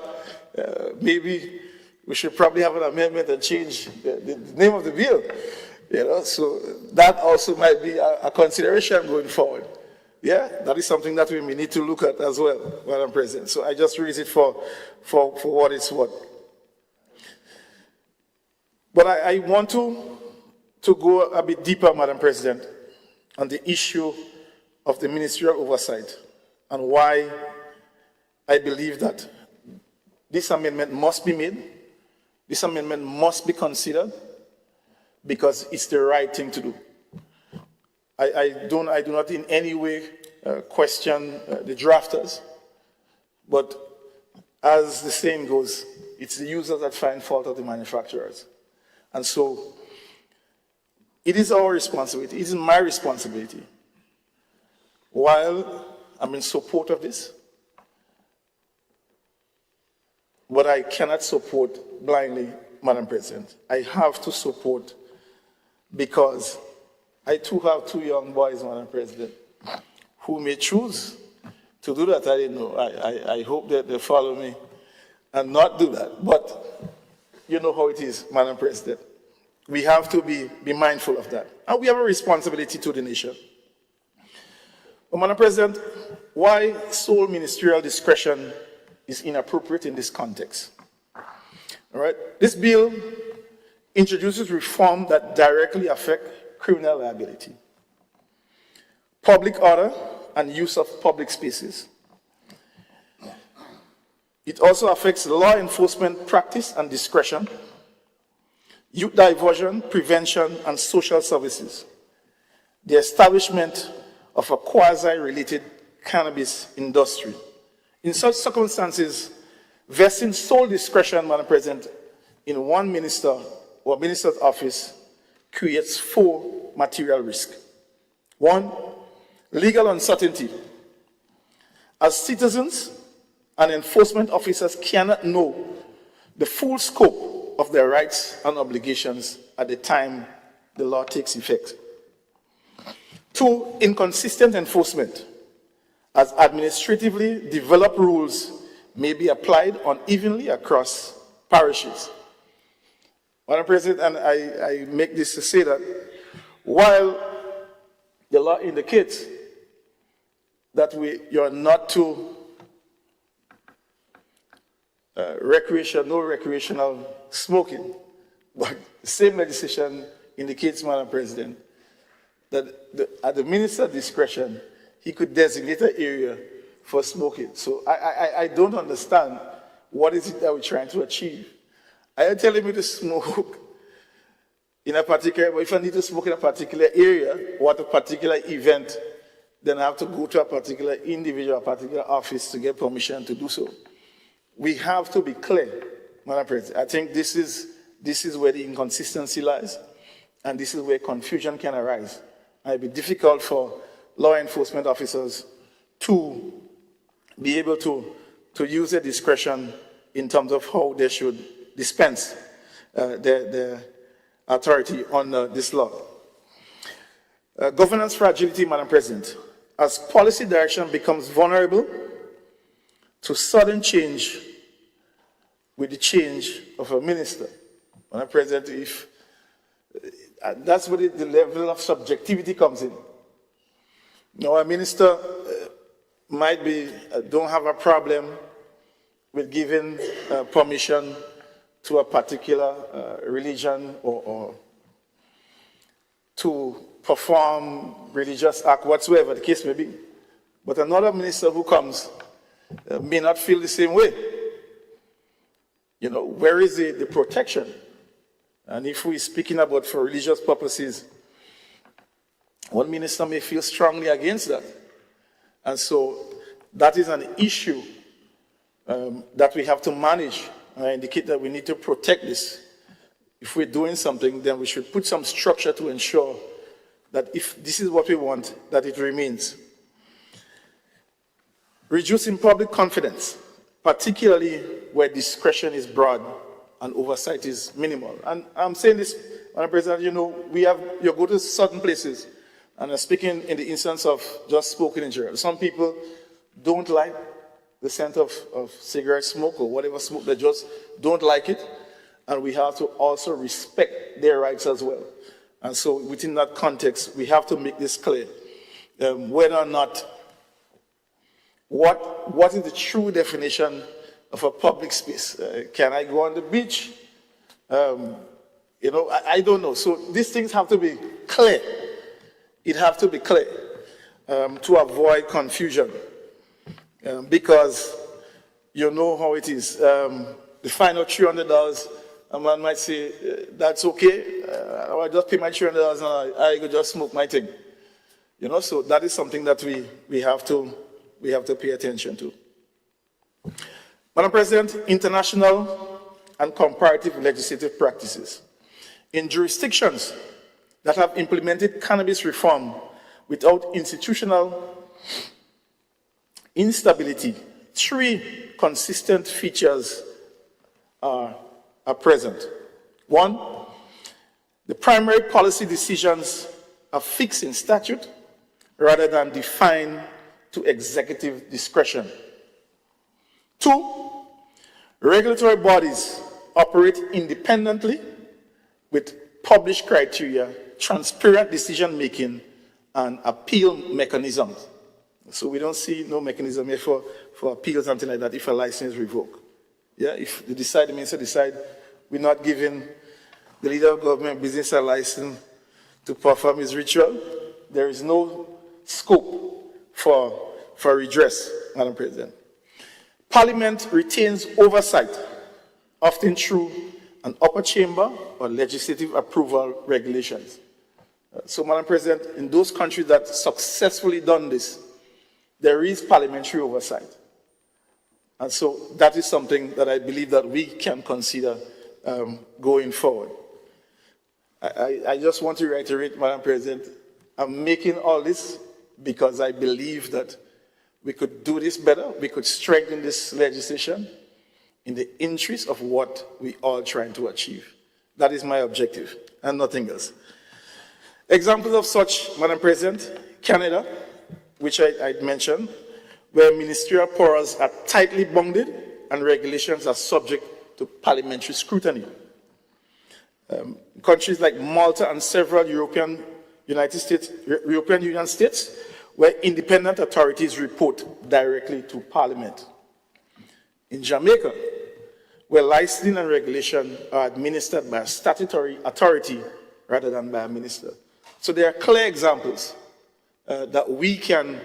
maybe we should probably have an amendment and change the name of the bill. So that also might be a consideration going forward. Yeah, that is something that we may need to look at as well, Madam President. So I just raise it for what it's worth. But I want to go a bit deeper, Madam President, on the issue of the ministerial oversight and why I believe that this amendment must be made, this amendment must be considered, because it's the right thing to do. I do not in any way question the drafters, but as the saying goes, it's the users that find fault of the manufacturers. And so it is our responsibility, it is my responsibility, while I'm in support of this, but I cannot support blindly, Madam President. I have to support because I too have 2 young boys, Madam President, who may choose to do that. I didn't know. I hope that they follow me and not do that. But you know how it is, Madam President. We have to be mindful of that. And we have a responsibility to the nation. But Madam President, why sole ministerial discretion is inappropriate in this context? All right? This bill introduces reform that directly affect criminal liability, public order, and use of public spaces. It also affects law enforcement practice and discretion, youth diversion, prevention, and social services, the establishment of a quasi-related cannabis industry. In such circumstances, vesting sole discretion, Madam President, in one minister or minister's office creates 4 material risks. 1, legal uncertainty. As citizens and enforcement officers cannot know the full scope of their rights and obligations at the time the law takes effect. 2, inconsistent enforcement, as administratively developed rules may be applied unevenly across parishes. Madam President, and I make this to say that while the law indicates that you're not to no recreational smoking, but the same legislation indicates, Madam President, that at the minister's discretion, he could designate an area for smoking. So I don't understand what is it that we're trying to achieve. Are you telling me to smoke in a particular, but if I need to smoke in a particular area or at a particular event, then I have to go to a particular individual, a particular office to get permission to do so? We have to be clear, Madam President. I think this is where the inconsistency lies, and this is where confusion can arise. And it'd be difficult for law enforcement officers to be able to use their discretion in terms of how they should dispense their authority on this law. Governance fragility, Madam President. As policy direction becomes vulnerable to sudden change with the change of a minister. Madam President, that's where the level of subjectivity comes in. Now, a minister might don't have a problem with giving permission to a particular religion or to perform religious act, whatsoever the case may be. But another minister who comes may not feel the same way. Where is the protection? And if we're speaking about for religious purposes, one minister may feel strongly against that. And so that is an issue that we have to manage. I indicate that we need to protect this. If we're doing something, then we should put some structure to ensure that if this is what we want, that it remains. Reducing public confidence, particularly where discretion is broad and oversight is minimal. And I'm saying this, Madam President, you go to certain places And I'm speaking in the instance of just smoking in general. Some people don't like the scent of cigarette smoke or whatever smoke, they just don't like it. And we have to also respect their rights as well. And so within that context, we have to make this clear. Whether or not, what is the true definition of a public space? Can I go on the beach? I don't know. So these things have to be clear. It have to be clear to avoid confusion. Because you know how it is. The final $300, a man might say, that's okay. I'll just pay my $300 and I go just smoke my thing. So that is something that we have to pay attention to. Madam President, international and comparative legislative practices. In jurisdictions that have implemented cannabis reform without institutional instability, 3 consistent features are present. 1, the primary policy decisions are fixed in statute rather than defined to executive discretion. 2, regulatory bodies operate independently with published criteria, transparent decision-making, and appeal mechanisms. So we don't see no mechanism here for appeals, something like that, if a license is revoked. Yeah, if the minister decide we're not giving the leader of government business a license to perform his ritual, there is no scope for redress, Madam President. Parliament retains oversight, often through an upper chamber or legislative approval regulations. So, Madam President, in those countries that successfully done this, there is parliamentary oversight. And so that is something that I believe that we can consider going forward. I just want to reiterate, Madam President, I'm making all this because I believe that we could do this better, we could strengthen this legislation in the interest of what we are trying to achieve. That is my objective, and nothing else. Examples of such, Madam President, Canada, which I mentioned, where ministerial powers are tightly bounded and regulations are subject to parliamentary scrutiny. Countries like Malta and several European Union states, where independent authorities report directly to Parliament. In Jamaica, where licensing and regulation are administered by a statutory authority rather than by a minister. So there are clear examples that we can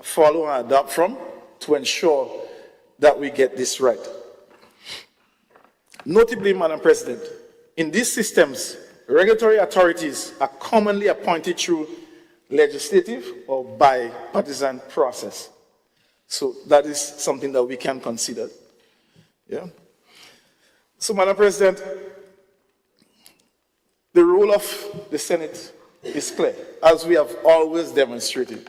follow and adopt from to ensure that we get this right. Notably, Madam President, in these systems, regulatory authorities are commonly appointed through legislative or bipartisan process. So that is something that we can consider. Yeah. So, Madam President, the role of the Senate is clear, as we have always demonstrated,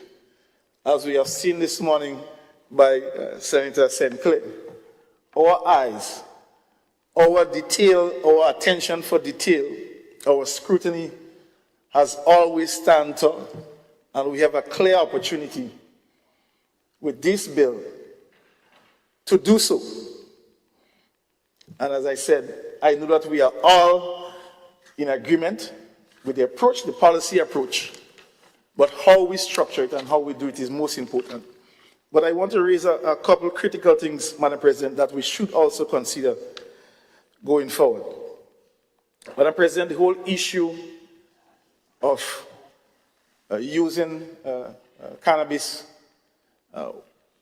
as we have seen this morning by Senator St. Clair. Our eyes, our detail, our attention for detail, our scrutiny has always stand tall, and we have a clear opportunity with this bill to do so. And as I said, I know that we are all in agreement with the approach, the policy approach, but how we structure it and how we do it is most important. But I want to raise a couple critical things, Madam President, that we should also consider going forward. Madam President, the whole issue of using cannabis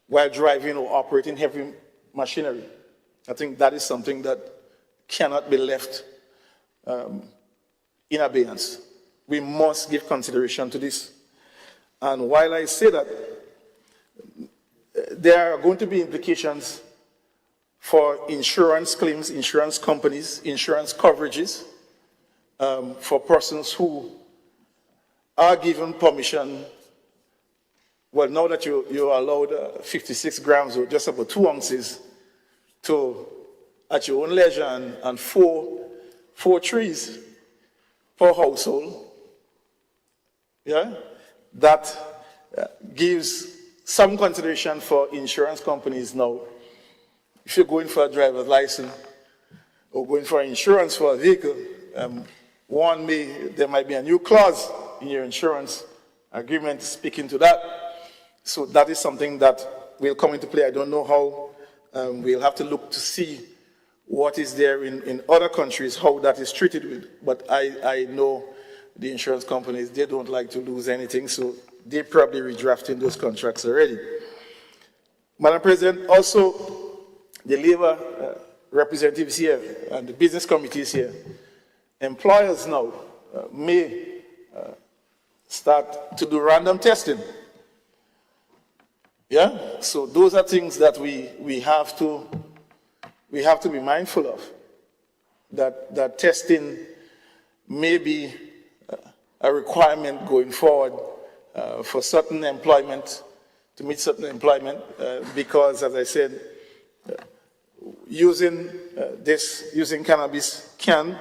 while driving or operating heavy machinery, I think that is something that cannot be left in abeyance. We must give consideration to this. And while I say that, there are going to be implications for insurance claims, insurance companies, insurance coverages for persons who are given permission. Well, now that you're allowed 56 grams or just about 2 ounces to, at your own leisure, and four trees per household. Yeah? that gives some consideration for insurance companies now. If you're going for a driver's license or going for insurance for a vehicle, there might be a new clause in your insurance agreement speaking to that. So that is something that will come into play. I don't know how. We'll have to look to see what is there in other countries, how that is treated with. But I know the insurance companies, they don't like to lose anything, so they're probably redrafting those contracts already. Madam President, also the labor representatives here and the business committees here, employers now may start to do random testing. Yeah, so those are things that we have to be mindful of. That testing may be a requirement going forward for certain employment, to meet certain employment, because, as I said, using cannabis can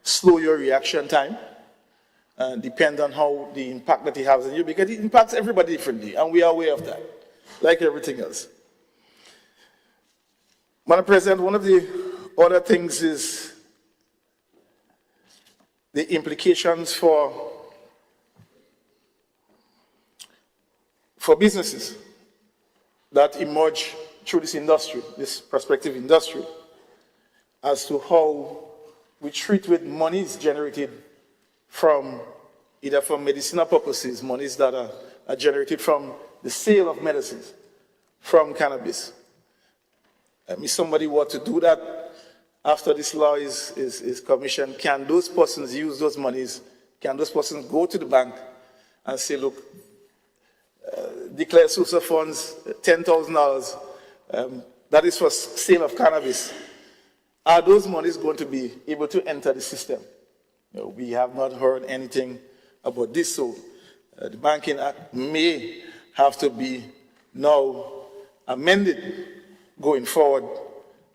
slow your reaction time, depend on how the impact that it has on you, because it impacts everybody differently, and we are aware of that, like everything else. Madam President, one of the other things is the implications for businesses that emerge through this industry, this prospective industry, as to how we treat with monies generated from either for medicinal purposes, monies that are generated from the sale of medicines, from cannabis. If somebody were to do that after this law is commissioned, can those persons use those monies? Can those persons go to the bank and say, look, declare source of funds, $10,000, that is for sale of cannabis. Are those monies going to be able to enter the system? We have not heard anything about this, so the Banking Act may have to be now amended going forward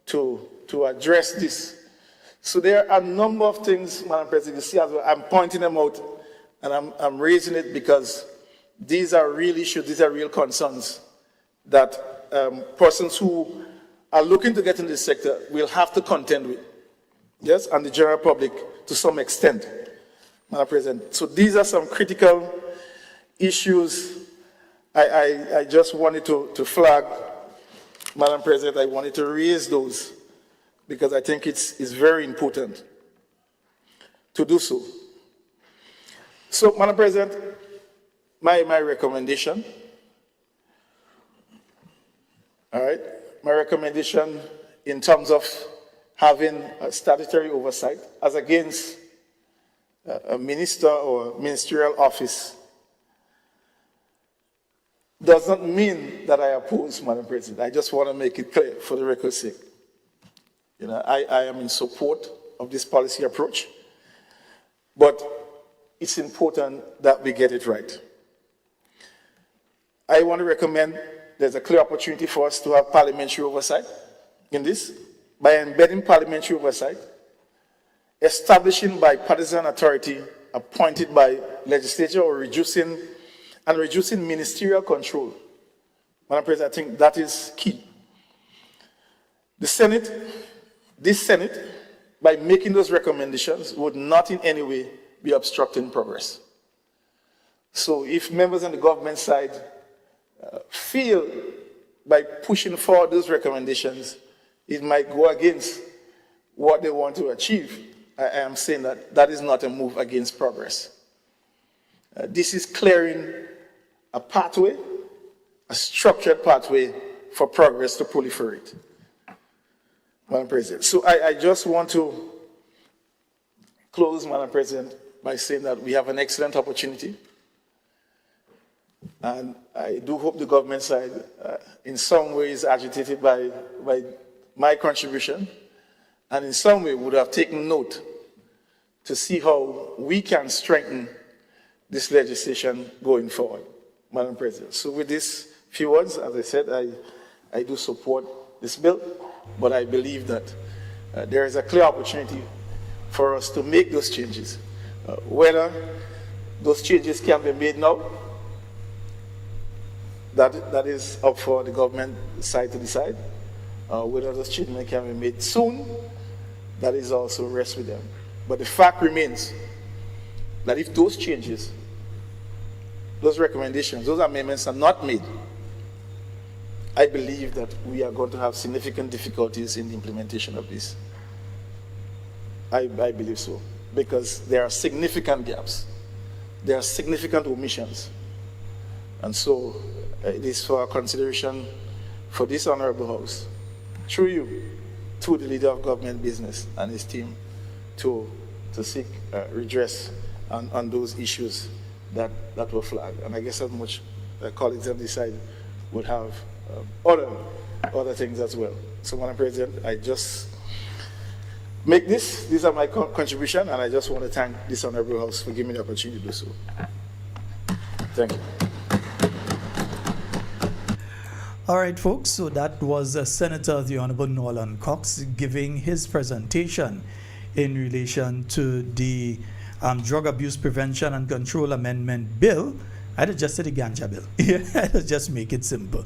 to address this. So there are a number of things, Madam President, you see as well. I'm pointing them out, and I'm raising it because these are real issues, these are real concerns that persons who are looking to get into this sector will have to contend with, yes, and the general public to some extent, Madam President. So these are some critical issues I just wanted to flag, Madam President. I wanted to raise those because I think it's very important to do so. So, Madam President, my recommendation, all right, my recommendation in terms of having a statutory oversight as against a minister or ministerial office does not mean that I oppose, Madam President. I just want to make it clear for the record's sake. I am in support of this policy approach, but it's important that we get it right. I want to recommend there's a clear opportunity for us to have parliamentary oversight in this by embedding parliamentary oversight, establishing bipartisan authority appointed by legislature, or reducing ministerial control. Madam President, I think that is key. This Senate, by making those recommendations, would not in any way be obstructing progress. So if members on the government side feel by pushing forward those recommendations, it might go against what they want to achieve, I am saying that is not a move against progress. This is clearing a pathway, a structured pathway for progress to proliferate, Madam President. So I just want to close, Madam President, by saying that we have an excellent opportunity. And I do hope the government side, in some ways, agitated by my contribution, and in some way would have taken note to see how we can strengthen this legislation going forward, Madam President. So with these few words, as I said, I do support this bill, but I believe that there is a clear opportunity for us to make those changes. Whether those changes can be made now, that is up for the government side to decide. Whether those changes can be made soon, that is also rests with them. But the fact remains that if those changes, those recommendations, those amendments are not made, I believe that we are going to have significant difficulties in the implementation of this. I believe so, because there are significant gaps. There are significant omissions. And so it is for our consideration for this honorable house, through you, to the leader of government business and his team, to seek redress on those issues that were flagged. And I guess as much colleagues have decided would have other things as well. So, Madam President, I just make these are my contribution, and I just want to thank this honorable house for giving me the opportunity to do so. Thank you. All right, folks, so that was Senator the Honorable Nolan Cox giving his presentation in relation to the Drug Abuse Prevention and Control Amendment Bill. I just said the ganja bill. Yeah, I just make it simple.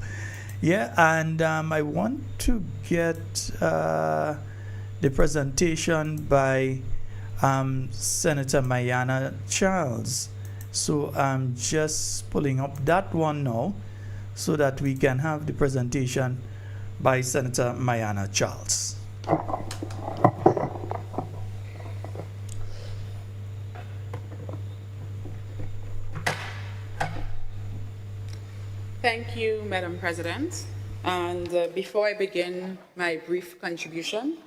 Yeah, and I want to get the presentation by Senator Mayana Charles. So I'm just pulling up that one now so that we can have the presentation by Senator Mayana Charles. Thank you, Madam President. And before I begin my brief contribution,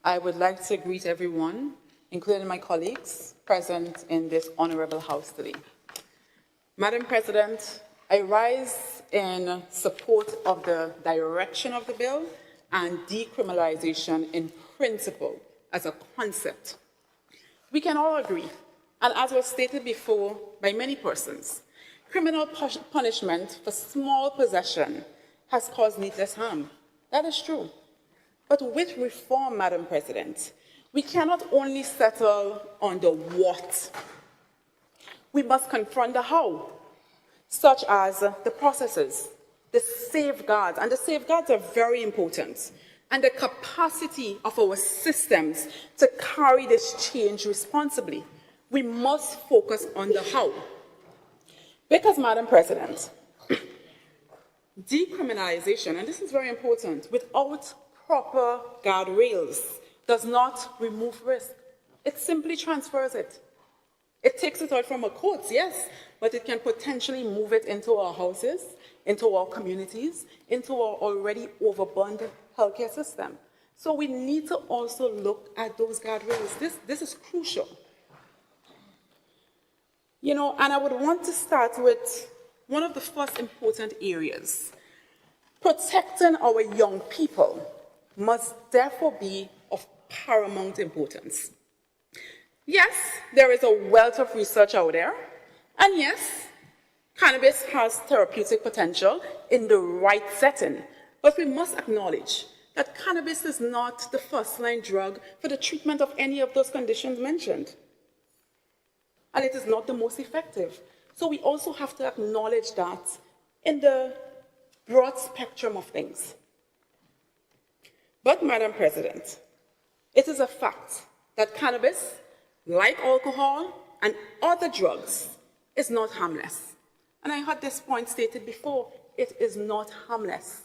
I would like to greet everyone, including my colleagues, present in this honorable house today. Madam President, I rise in support of the direction of the bill and decriminalization in principle as a concept. We can all agree, and as was stated before by many persons, criminal punishment for small possession has caused needless harm. That is true. But with reform, Madam President, we cannot only settle on the what. We must confront the how, such as the processes, the safeguards, and the safeguards are very important, and the capacity of our systems to carry this change responsibly. We must focus on the how. Because, Madam President, decriminalization, and this is very important, without proper guardrails does not remove risk. It simply transfers it. It takes it out from our courts, yes, but it can potentially move it into our houses, into our communities, into our already overburdened healthcare system. So we need to also look at those guardrails. This is crucial. You know, and I would want to start with one of the first important areas. Protecting our young people must therefore be of paramount importance. Yes, there is a wealth of research out there, and yes, cannabis has therapeutic potential in the right setting, but we must acknowledge that cannabis is not the first-line drug for the treatment of any of those conditions mentioned. And it is not the most effective. So we also have to acknowledge that in the broad spectrum of things. But, Madam President, it is a fact that cannabis, like alcohol and other drugs, is not harmless. And I heard this point stated before, it is not harmless.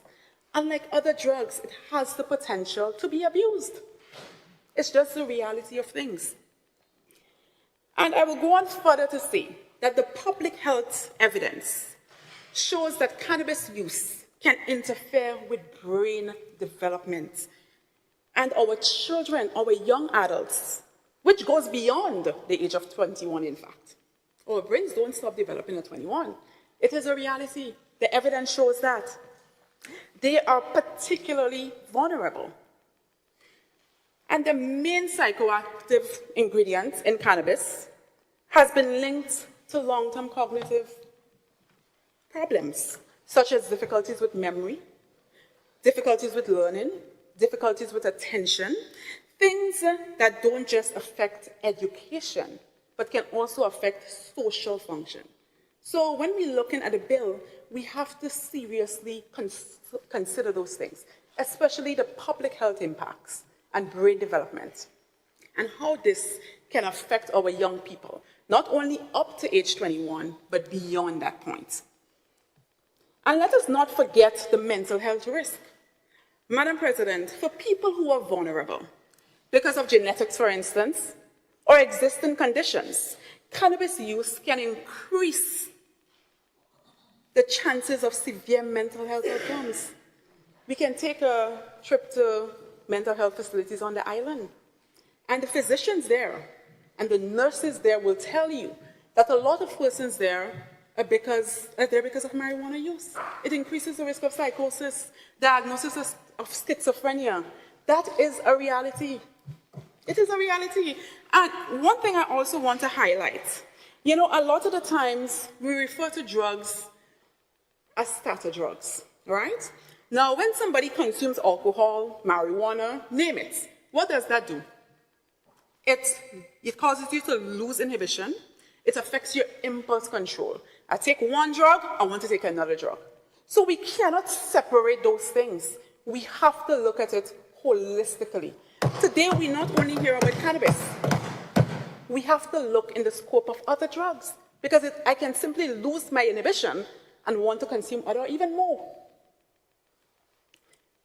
Unlike other drugs, it has the potential to be abused. It's just the reality of things. And I will go on further to say that the public health evidence shows that cannabis use can interfere with brain development. And our children, our young adults, which goes beyond the age of 21, in fact. Our brains don't stop developing at 21. It is a reality. The evidence shows that. They are particularly vulnerable. And the main psychoactive ingredient in cannabis has been linked to long-term cognitive problems, such as difficulties with memory, difficulties with learning, difficulties with attention, things that don't just affect education, but can also affect social function. So when we're looking at a bill, we have to seriously consider those things, especially the public health impacts and brain development, and how this can affect our young people, not only up to age 21, but beyond that point. And let us not forget the mental health risk. Madam President, for people who are vulnerable, because of genetics, for instance, or existing conditions, cannabis use can increase the chances of severe mental health outcomes. We can take a trip to mental health facilities on the island, and the physicians there and the nurses there will tell you that a lot of persons there are there because of marijuana use. It increases the risk of psychosis, diagnosis of schizophrenia. That is a reality. It is a reality. And one thing I also want to highlight, a lot of the times we refer to drugs as starter drugs, right? Now, when somebody consumes alcohol, marijuana, name it, what does that do? It causes you to lose inhibition. It affects your impulse control. I take one drug, I want to take another drug. So we cannot separate those things. We have to look at it holistically. Today, we not only hear about cannabis, we have to look in the scope of other drugs, because I can simply lose my inhibition and want to consume other even more.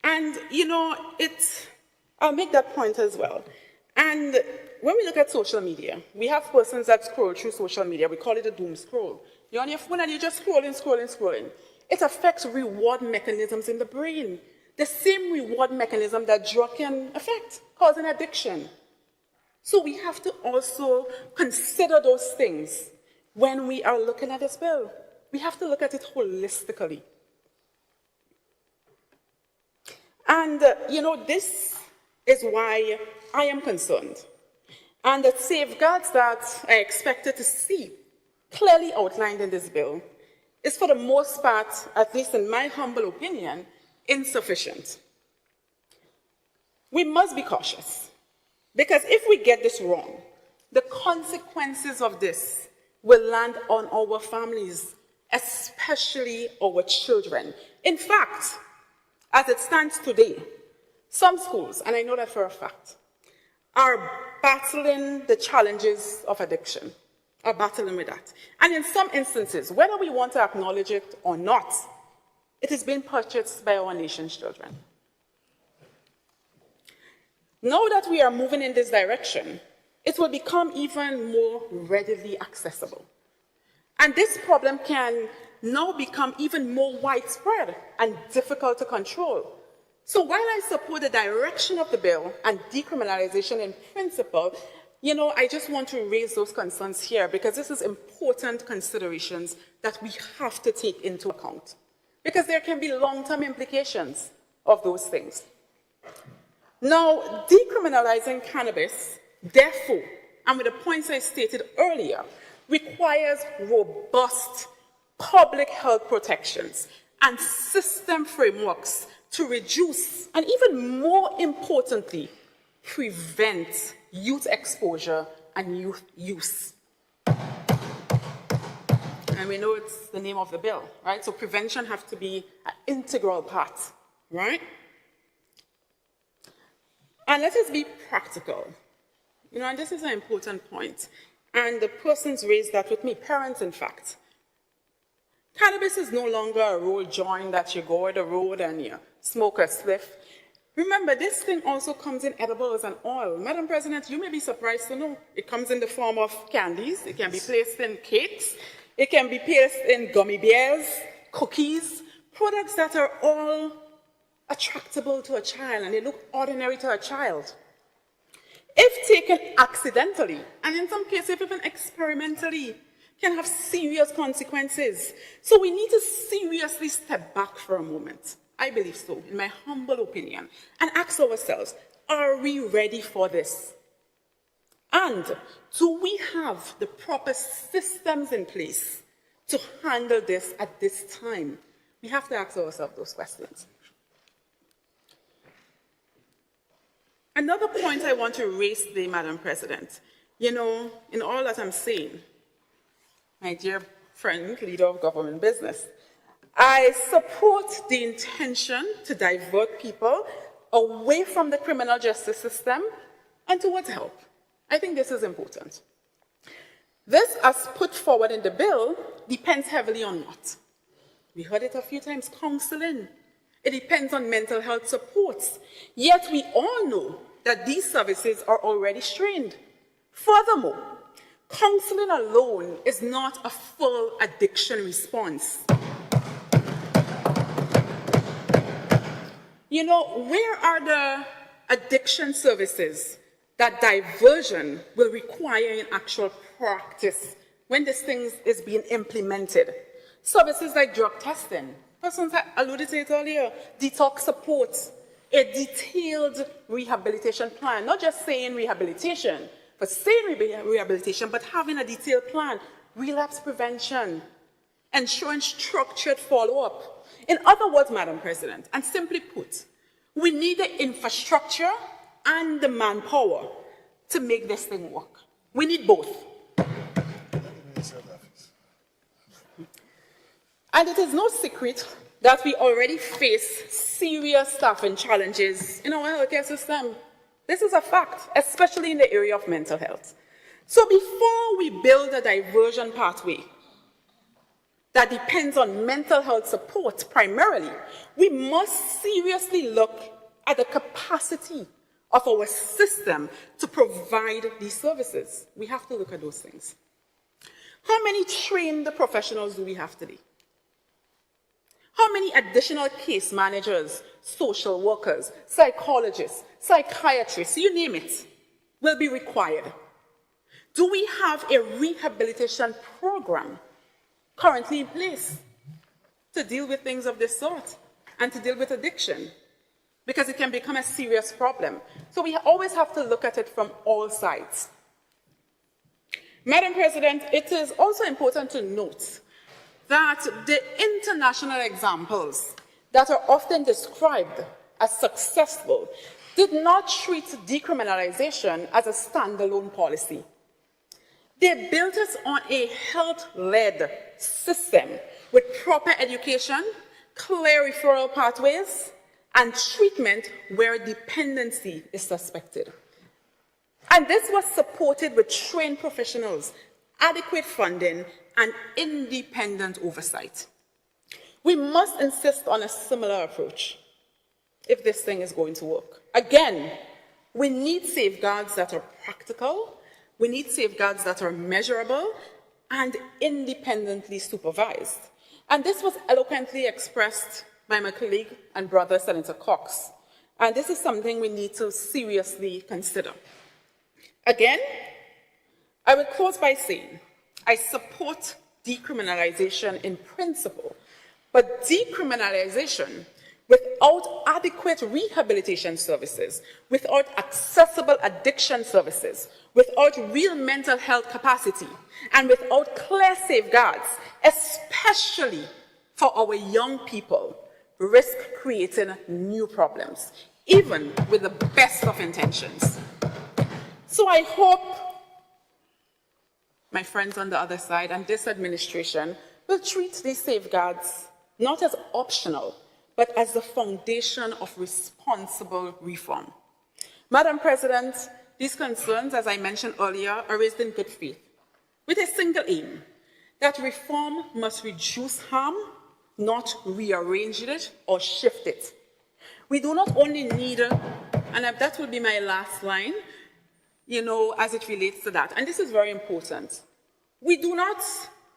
And, I'll make that point as well. And when we look at social media, we have persons that scroll through social media. We call it a doom scroll. You're on your phone and you're just scrolling. It affects reward mechanisms in the brain. The same reward mechanism that drug can affect, causing addiction. So we have to also consider those things when we are looking at this bill. We have to look at it holistically. And, this is why I am concerned. And the safeguards that I expected to see clearly outlined in this bill is, for the most part, at least in my humble opinion, insufficient. We must be cautious, because if we get this wrong, the consequences of this will land on our families, especially our children. In fact, as it stands today, some schools, and I know that for a fact, are battling the challenges of addiction, are battling with that. And in some instances, whether we want to acknowledge it or not, it is being purchased by our nation's children. Now that we are moving in this direction, it will become even more readily accessible. And this problem can now become even more widespread and difficult to control. So while I support the direction of the bill and decriminalization in principle, I just want to raise those concerns here, because this is important considerations that we have to take into account, because there can be long-term implications of those things. Now, decriminalizing cannabis, therefore, and with the points I stated earlier, requires robust public health protections and system frameworks to reduce, and even more importantly, prevent youth exposure and youth use. And we know it's the name of the bill, right? So prevention has to be an integral part, right? And let us be practical. And this is an important point. And the persons raised that with me, parents, in fact. Cannabis is no longer a roll joint that you go on the road and you smoke a spliff. Remember, this thing also comes in edibles and oil. Madam President, you may be surprised to know it comes in the form of candies. It can be placed in cakes. It can be placed in gummy bears, cookies, products that are all attractable to a child, and they look ordinary to a child. If taken accidentally, and in some cases even experimentally, can have serious consequences. So we need to seriously step back for a moment. I believe so, in my humble opinion, and ask ourselves, are we ready for this? And do we have the proper systems in place to handle this at this time? We have to ask ourselves those questions. Another point I want to raise today, Madam President, in all that I'm saying, my dear friend, leader of government business, I support the intention to divert people away from the criminal justice system and towards help. I think this is important. This, as put forward in the bill, depends heavily on what? We heard it a few times, counseling. It depends on mental health supports. Yet we all know that these services are already strained. Furthermore, counseling alone is not a full addiction response. You know, where are the addiction services that diversion will require in actual practice when this thing is being implemented? Services like drug testing, persons alluded to it earlier, detox support, a detailed rehabilitation plan, not just saying rehabilitation, but saying rehabilitation, but having a detailed plan, relapse prevention, ensuring structured follow-up. In other words, Madam President, and simply put, we need the infrastructure and the manpower to make this thing work. We need both. And it is no secret that we already face serious staffing challenges in our healthcare system. This is a fact, especially in the area of mental health. So before we build a diversion pathway that depends on mental health support primarily, we must seriously look at the capacity of our system to provide these services. We have to look at those things. How many trained professionals do we have today? How many additional case managers, social workers, psychologists, psychiatrists, you name it, will be required? Do we have a rehabilitation program currently in place to deal with things of this sort and to deal with addiction? Because it can become a serious problem. So we always have to look at it from all sides. Madam President, it is also important to note that the international examples that are often described as successful did not treat decriminalization as a standalone policy. They built it on a health-led system with proper education, clear referral pathways, and treatment where dependency is suspected. And this was supported with trained professionals, adequate funding, and independent oversight. We must insist on a similar approach if this thing is going to work. Again, we need safeguards that are practical, we need safeguards that are measurable, and independently supervised. And this was eloquently expressed by my colleague and brother, Senator Cox. And this is something we need to seriously consider. Again, I will close by saying, I support decriminalization in principle, but decriminalization without adequate rehabilitation services, without accessible addiction services, without real mental health capacity, and without clear safeguards, especially for our young people, risk creating new problems, even with the best of intentions. So I hope my friends on the other side and this administration will treat these safeguards not as optional, but as the foundation of responsible reform. Madam President, these concerns, as I mentioned earlier, are raised in good faith, with a single aim, that reform must reduce harm, not rearrange it or shift it. We do not only need, and that will be my last line, as it relates to that, and this is very important. We do not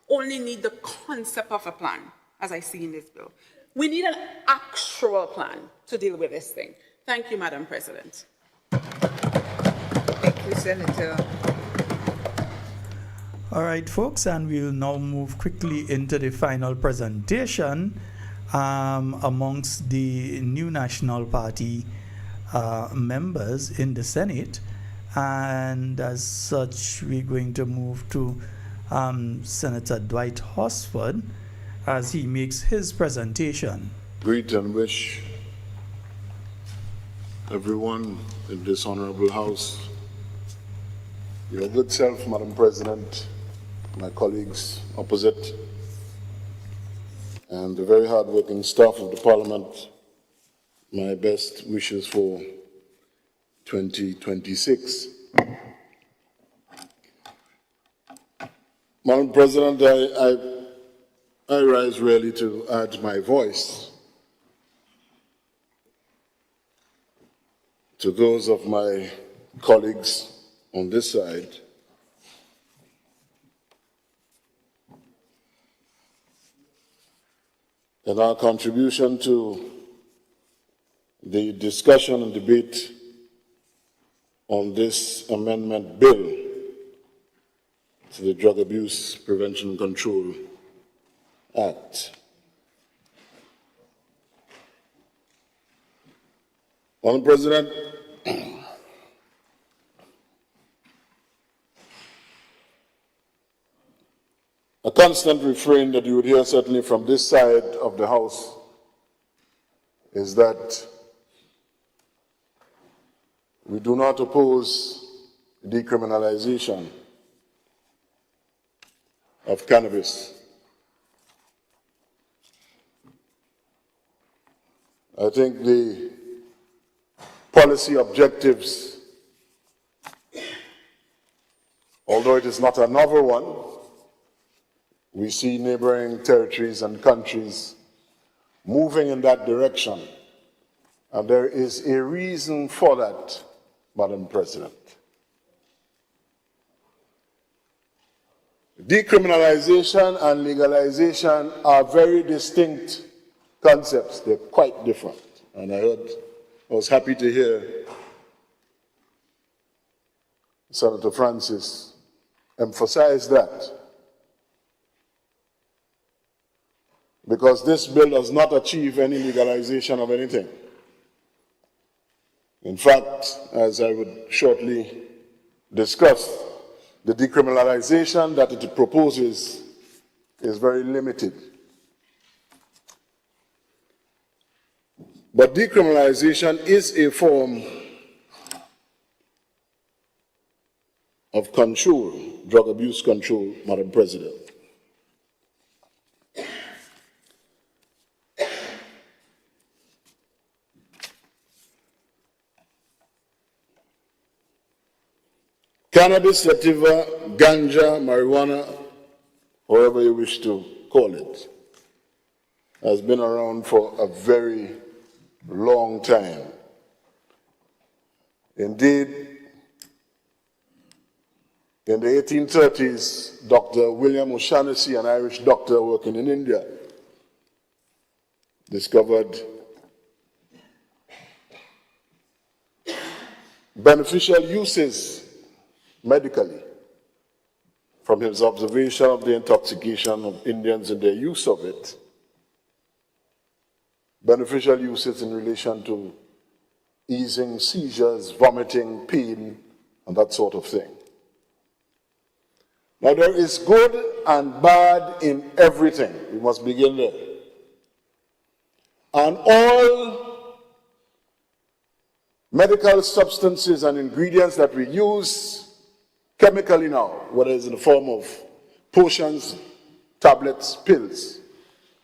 only need the concept of a plan, as I see in this bill. We need an actual plan to deal with this thing. Thank you, Madam President. Thank you, Senator. All right, folks, and we'll now move quickly into the final presentation amongst the new National Party members in the Senate. And as such, we're going to move to Senator Dwight Horsford as he makes his presentation. Greet and wish everyone in this honorable house, your good self, Madam President, my colleagues opposite, and the very hard-working staff of the Parliament my best wishes for 2026. Madam President, I rise really to add my voice to those of my colleagues on this side in our contribution to the discussion and debate on this amendment bill to the Drug Abuse Prevention and Control Act. Madam President, a constant refrain that you would hear certainly from this side of the House is that we do not oppose decriminalization of cannabis. I think the policy objectives, although it is not a novel one, we see neighboring territories and countries moving in that direction, and there is a reason for that, Madam President. Decriminalization and legalization are very distinct concepts. They're quite different. And I was happy to hear Senator Francis emphasize that. Because this bill does not achieve any legalization of anything. In fact, as I would shortly discuss, the decriminalization that it proposes is very limited. But decriminalization is a form of control, drug abuse control, Madam President. Cannabis, sativa, ganja, marijuana, however you wish to call it, has been around for a very long time. Indeed, in the 1830s, Dr. William O'Shaughnessy, an Irish doctor working in India, discovered beneficial uses medically from his observation of the intoxication of Indians and their use of it. Beneficial uses in relation to easing seizures, vomiting, pain, and that sort of thing. Now, there is good and bad in everything. We must begin there. And all medical substances and ingredients that we use chemically now, whether it's in the form of potions, tablets, pills,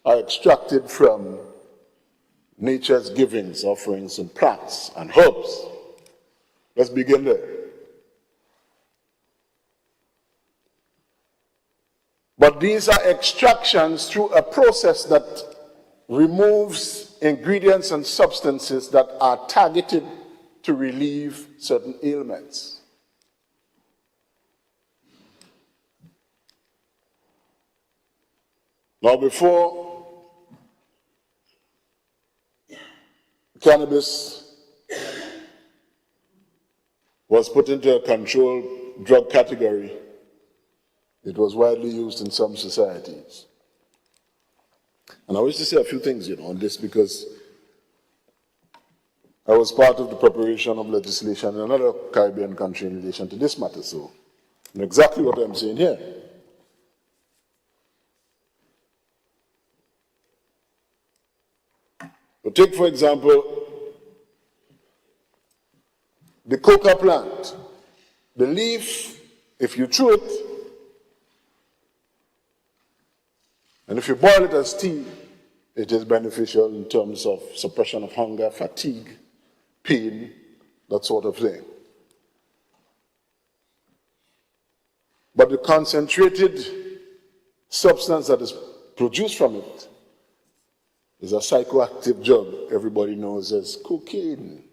are extracted from nature's givings, offerings, and plants and herbs. Let's begin there. But these are extractions through a process that removes ingredients and substances that are targeted to relieve certain ailments. Now, before cannabis was put into a controlled drug category, it was widely used in some societies. And I wish to say a few things, on this, because I was part of the preparation of legislation in another Caribbean country in relation to this matter, so and exactly what I'm saying here. But take, for example, the coca plant. The leaf, if you chew it, and if you boil it as tea, it is beneficial in terms of suppression of hunger, fatigue, pain, that sort of thing. But the concentrated substance that is produced from it is a psychoactive drug everybody knows as cocaine.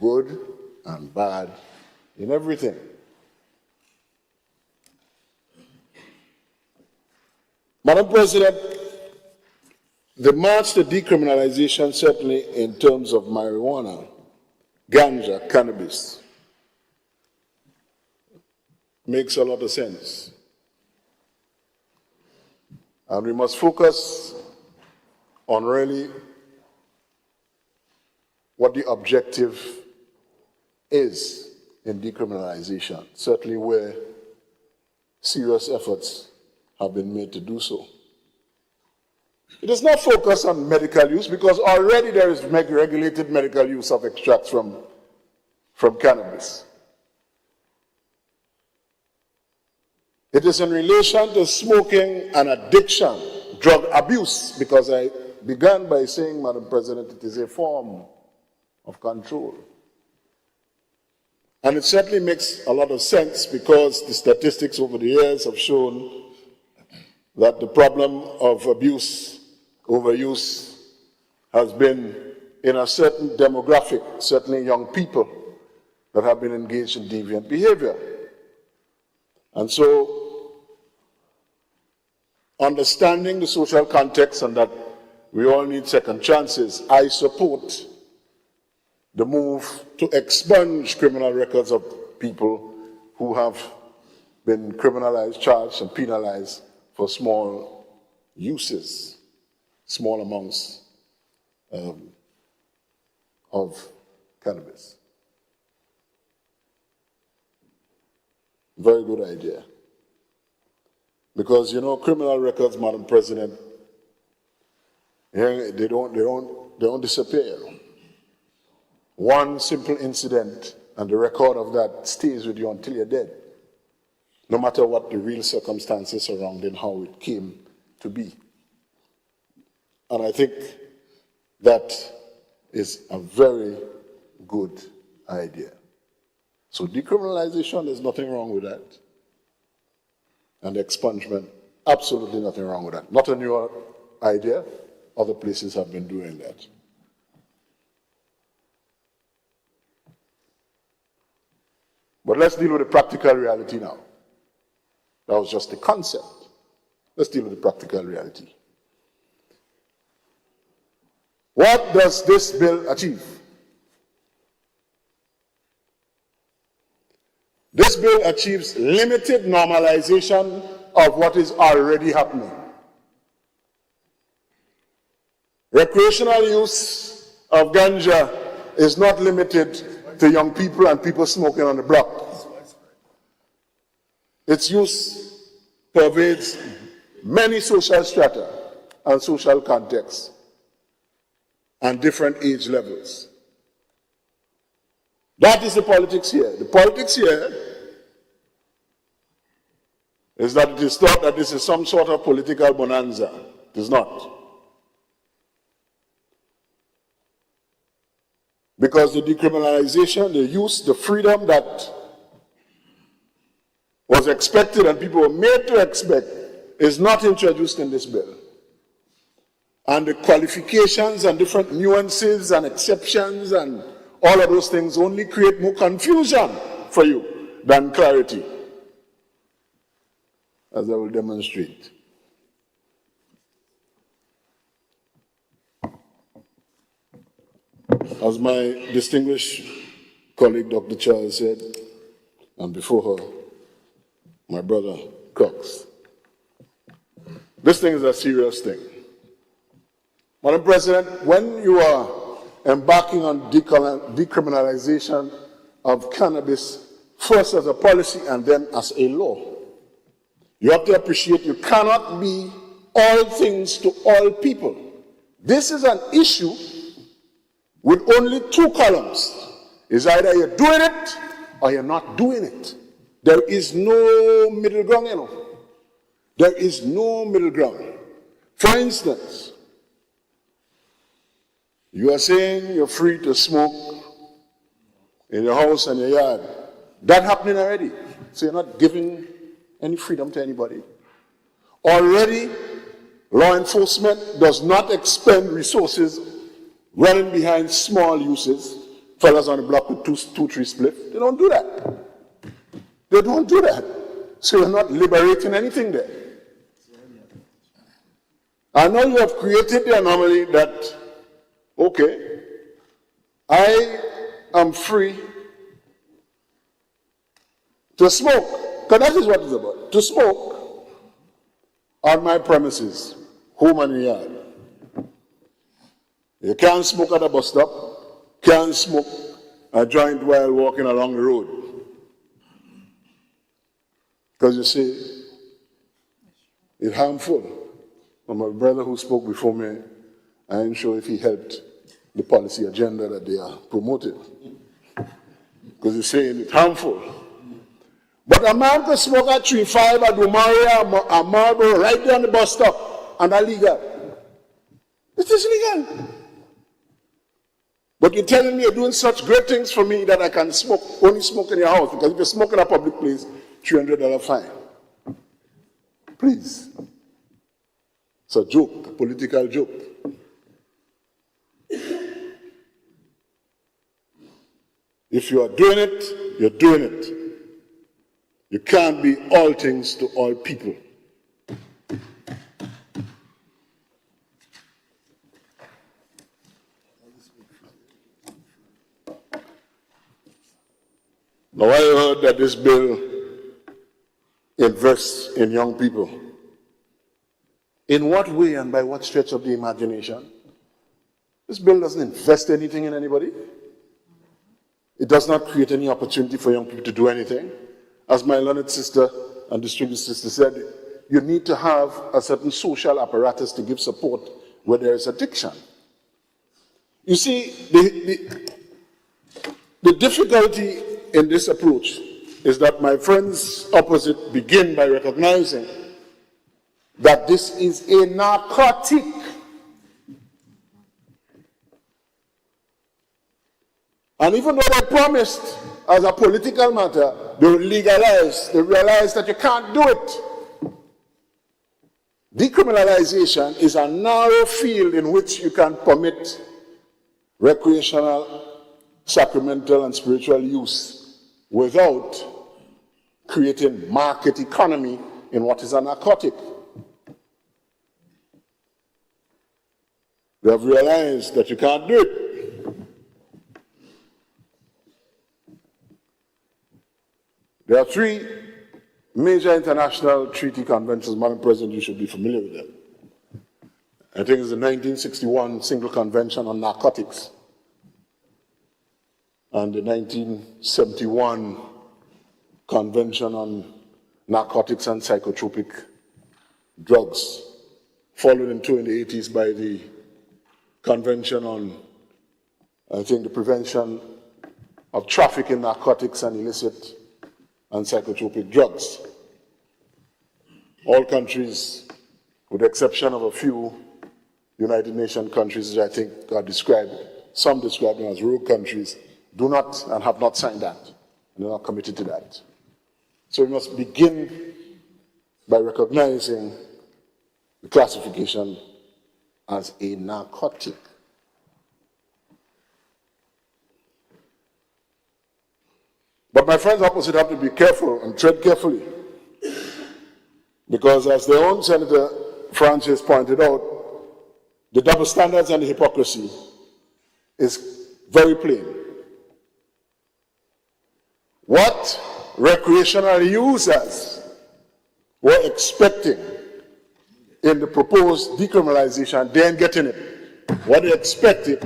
Good and bad in everything. Madam President, the march to decriminalization, certainly in terms of marijuana, ganja, cannabis, makes a lot of sense. And we must focus on really what the objective is in decriminalization, certainly where serious efforts have been made to do so. It is not focused on medical use because already there is regulated medical use of extracts from cannabis. It is in relation to smoking and addiction, drug abuse, because I began by saying, Madam President, it is a form of control. And it certainly makes a lot of sense because the statistics over the years have shown that the problem of abuse, overuse, has been in a certain demographic, certainly young people that have been engaged in deviant behavior. And so, understanding the social context and that we all need second chances, I support the move to expunge criminal records of people who have been criminalized, charged, and penalized for small uses, small amounts of cannabis. Very good idea. Because, you know, criminal records, Madam President, they don't disappear. One simple incident and the record of that stays with you until you're dead, no matter what the real circumstances surrounding how it came to be. And I think that is a very good idea. So decriminalization, there's nothing wrong with that. And expungement, absolutely nothing wrong with that. Not a new idea. Other places have been doing that. But let's deal with the practical reality now. That was just the concept. Let's deal with the practical reality. What does this bill achieve? This bill achieves limited normalization of what is already happening. Recreational use of ganja is not limited to young people and people smoking on the block. Its use pervades many social strata and social contexts and different age levels. That is the politics here. The politics here is that it is thought that this is some sort of political bonanza. It is not. Because the decriminalization, the use, the freedom that was expected and people were made to expect is not introduced in this bill. And the qualifications and different nuances and exceptions and all of those things only create more confusion for you than clarity, as I will demonstrate. As my distinguished colleague Dr. Charles said, and before her, my brother Cox, this thing is a serious thing. Madam President, when you are embarking on decriminalization of cannabis, first as a policy and then as a law, you have to appreciate you cannot be all things to all people. This is an issue with only two columns. It's either you're doing it or you're not doing it. There is no middle ground, you know. There is no middle ground. For instance, you are saying you're free to smoke in your house and your yard. That's happening already. So you're not giving any freedom to anybody. Already, law enforcement does not expend resources running behind small uses, fellas on the block with two, three spliff. They don't do that. They don't do that. So you're not liberating anything there. I know you have created the anomaly that, okay, I am free to smoke, because that is what it's about, to smoke on my premises, home and yard. You can't smoke at a bus stop, can't smoke a joint while walking along the road. Because you see, it's harmful. And my brother who spoke before me, I am sure if he helped the policy agenda that they are promoting. Because he's saying it's harmful. But a man can smoke at 3-5 at Dumaria, a Marlboro, right there on the bus stop, and that's legal. It is legal. But you're telling me you're doing such great things for me that I can smoke, only smoke in your house, because if you smoke in a public place, $300 fine. Please. It's a joke, a political joke. If you are doing it, you're doing it. You can't be all things to all people. Now I heard that this bill invests in young people. In what way and by what stretch of the imagination? This bill doesn't invest anything in anybody. It does not create any opportunity for young people to do anything. As my learned sister and distinguished sister said, you need to have a certain social apparatus to give support where there is addiction. You see, the difficulty in this approach is that my friends opposite begin by recognizing that this is a narcotic. And even though they promised as a political matter, they will legalize, they realize that you can't do it. Decriminalization is a narrow field in which you can permit recreational, sacramental, and spiritual use without creating market economy in what is a narcotic. They have realized that you can't do it. There are 3 major international treaty conventions. Madam President, you should be familiar with them. I think it's the 1961 Single Convention on Narcotics and the 1971 Convention on Narcotics and Psychotropic Drugs, followed in turn in the 80s by the Convention on, I think, the prevention of trafficking narcotics and illicit and psychotropic drugs. All countries, with the exception of a few United Nations countries, which I think are described, some describe them as rogue countries, do not and have not signed that, and are not committed to that. So we must begin by recognizing the classification as a narcotic. But my friends opposite have to be careful and tread carefully, because as their own Senator Francis pointed out, the double standards and the hypocrisy is very plain. What recreational users were expecting in the proposed decriminalization, they ain't getting it. What they expected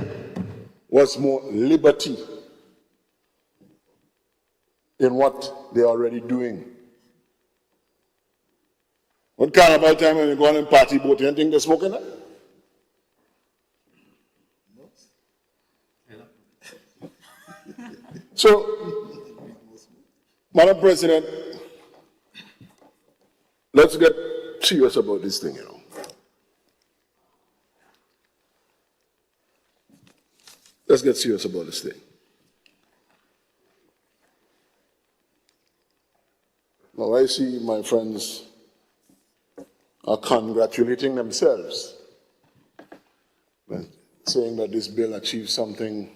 was more liberty in what they're already doing. What carnival time when you go on and party boat, you think they're smoking that? So, Madam President, let's get serious about this thing, you know. Let's get serious about this thing. Now I see my friends are congratulating themselves, saying that this bill achieves something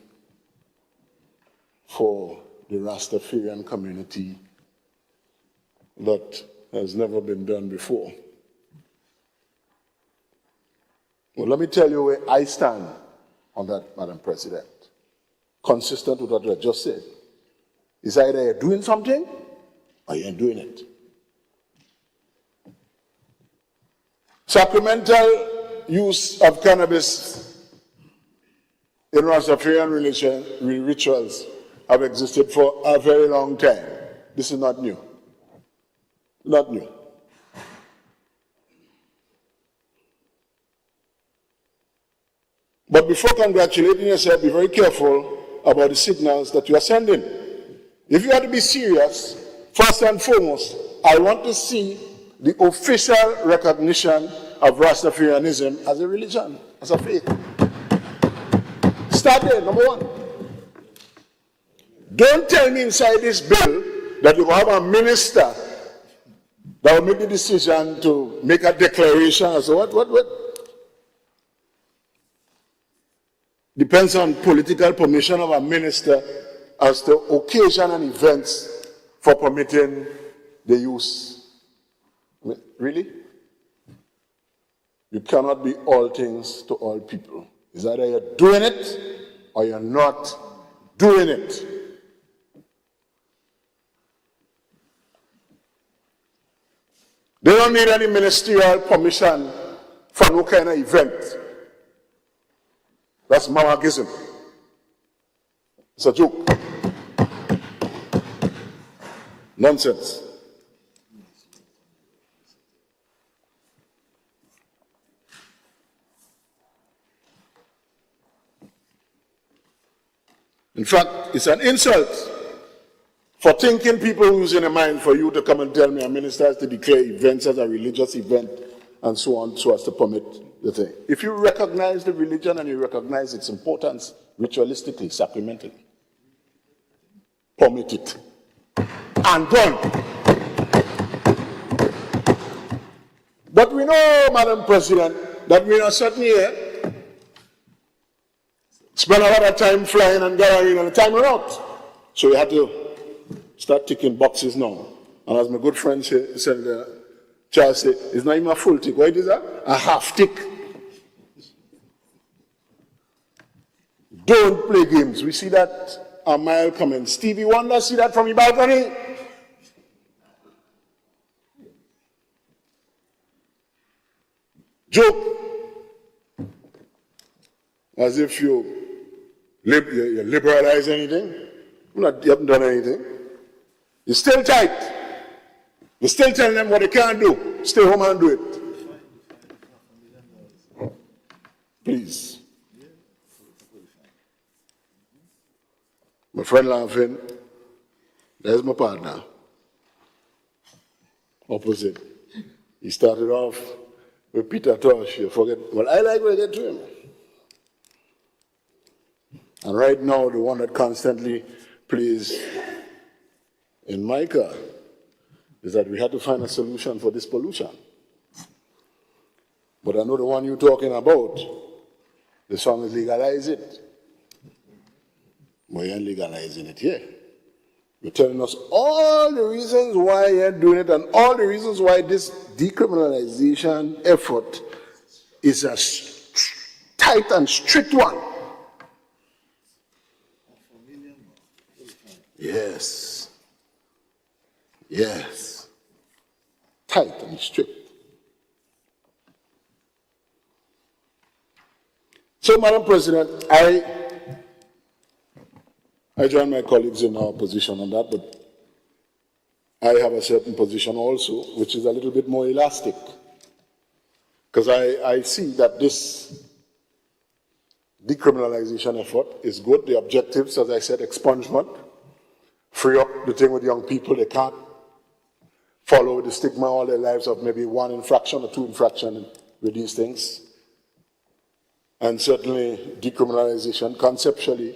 for the Rastafarian community that has never been done before. Well, let me tell you where I stand on that, Madam President. Consistent with what I just said. It's either you're doing something or you ain't doing it. Sacramental use of cannabis in Rastafarian rituals have existed for a very long time. This is not new. Not new. But before congratulating yourself, be very careful about the signals that you are sending. If you are to be serious, first and foremost, I want to see the official recognition of Rastafarianism as a religion, as a faith. Start there, number one. Don't tell me inside this bill that you have a minister that will make the decision to make a declaration as to what? Depends on political permission of a minister as to occasion and events for permitting the use. I mean, really? You cannot be all things to all people. It's either you're doing it or you're not doing it. They don't need any ministerial permission for no kind of event. That's Maoism. It's a joke. Nonsense. In fact, it's an insult for thinking people who's in a mind for you to come and tell me a minister has to declare events as a religious event and so on, so as to permit the thing. If you recognize the religion and you recognize its importance ritualistically, sacramentally, permit it. And done. But we know, Madam President, that we are certainly here spend a lot of time flying and gathering and the time run out. So we have to start ticking boxes now. And as my good friend said, Charles said, it's not even a full tick. What is that? A half tick. Don't play games. We see that a mile coming. Stevie Wonder, see that from your balcony? Joke. As if you liberalize anything. You haven't done anything. You're still tight. You're still telling them what they can't do. Stay home and do it. Please. My friend laughing. There's my partner. Opposite. He started off with Peter Tosh. You forget. Well, I like what I get to him. And right now, the one that constantly plays in my car is that we had to find a solution for this pollution. But I know the one you're talking about, the song is legalize it. But you ain't legalizing it here. You're telling us all the reasons why you're doing it and all the reasons why this decriminalization effort is a tight and strict one. Yes. Yes. Tight and strict. So, Madam President, I join my colleagues in our position on that, but I have a certain position also, which is a little bit more elastic. Because I see that this decriminalization effort is good. The objectives, as I said, expungement, free up the thing with young people. They can't follow the stigma all their lives of maybe one infraction or two infractions with these things. And certainly decriminalization conceptually,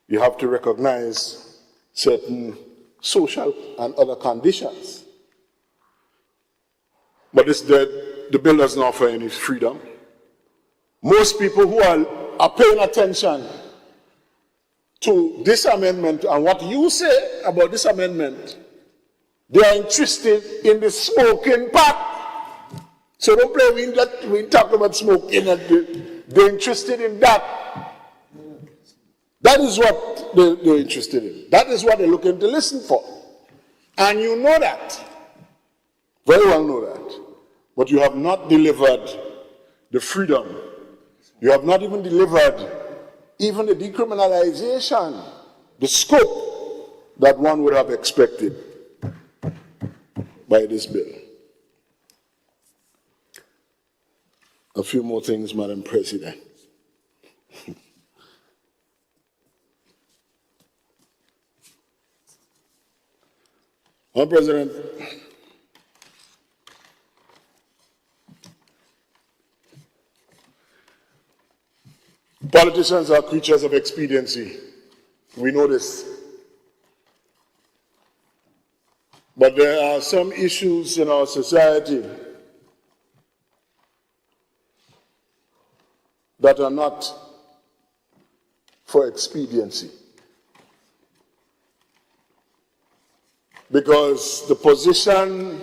you have to recognize certain social and other conditions. But the bill doesn't offer any freedom. Most people who are paying attention to this amendment and what you say about this amendment, they are interested in the smoking part. So don't play with we talk about smoking, they're interested in that. That is what they're interested in. That is what they're looking to listen for. And you know that. Very well know that. But you have not delivered the freedom. You have not even delivered even the decriminalization, the scope that one would have expected by this bill. A few more things, Madam President. Madam President, politicians are creatures of expediency. We know this. But there are some issues in our society that are not for expediency. Because the position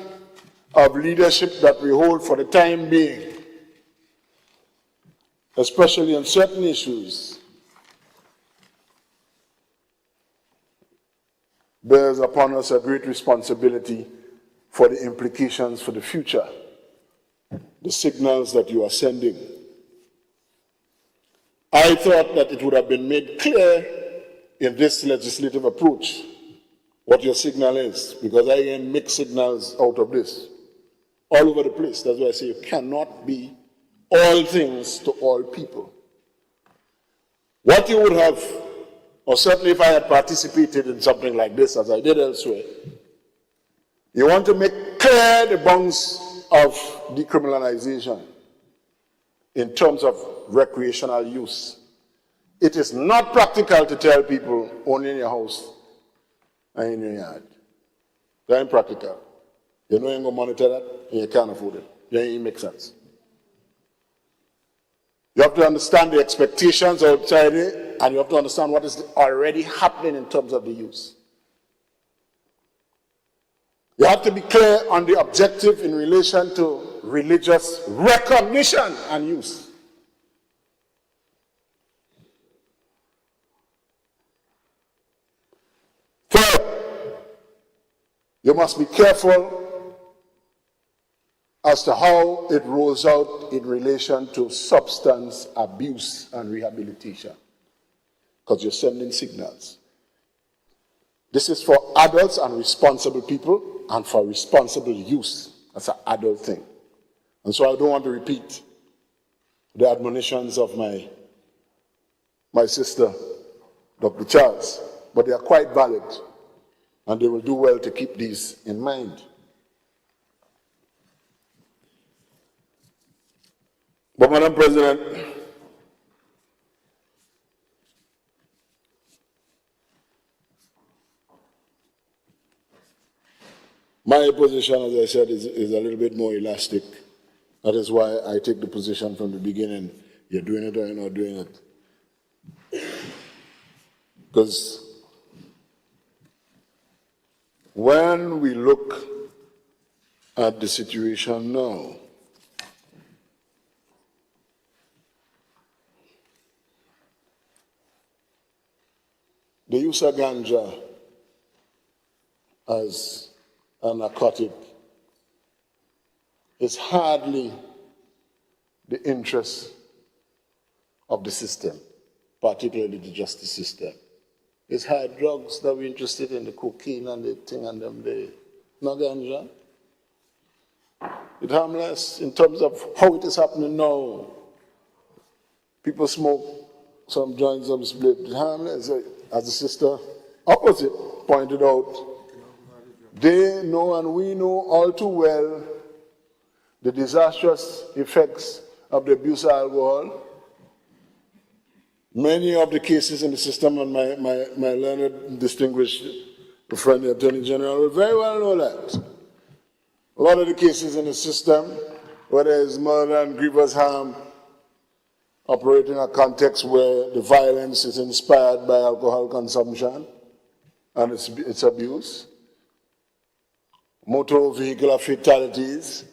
of leadership that we hold for the time being, especially on certain issues, bears upon us a great responsibility for the implications for the future, the signals that you are sending. I thought that it would have been made clear in this legislative approach what your signal is, because I can make signals out of this all over the place. That's why I say you cannot be all things to all people. What you would have, or certainly if I had participated in something like this, as I did elsewhere, you want to make clear the bounds of decriminalization in terms of recreational use. It is not practical to tell people only in your house and in your yard. That ain't practical. You know you ain't going to monitor that and you can't afford it. It ain't make sense. You have to understand the expectations outside it, and you have to understand what is already happening in terms of the use. You have to be clear on the objective in relation to religious recognition and use. Third, you must be careful as to how it rolls out in relation to substance abuse and rehabilitation, because you're sending signals. This is for adults and responsible people and for responsible use. That's an adult thing. And so I don't want to repeat the admonitions of my sister, Dr. Charles, but they are quite valid, and they will do well to keep these in mind. But Madam President, my position, as I said, is a little bit more elastic. That is why I take the position from the beginning, you're doing it or you're not doing it. Because when we look at the situation now, the use of ganja as a narcotic is hardly the interest of the system, particularly the justice system. It's hard drugs that we're interested in, the cocaine and the thing and them, no ganja. It's harmless in terms of how it is happening now. People smoke some joints, some split, it's harmless. As the sister opposite pointed out, they know and we know all too well the disastrous effects of the abuse of alcohol Many of the cases in the system, and my learned, distinguished friend, the Attorney General, will very well know that. A lot of the cases in the system, whether it's murder and grievous harm, operate in a context where the violence is inspired by alcohol consumption and its abuse, motor vehicular fatalities,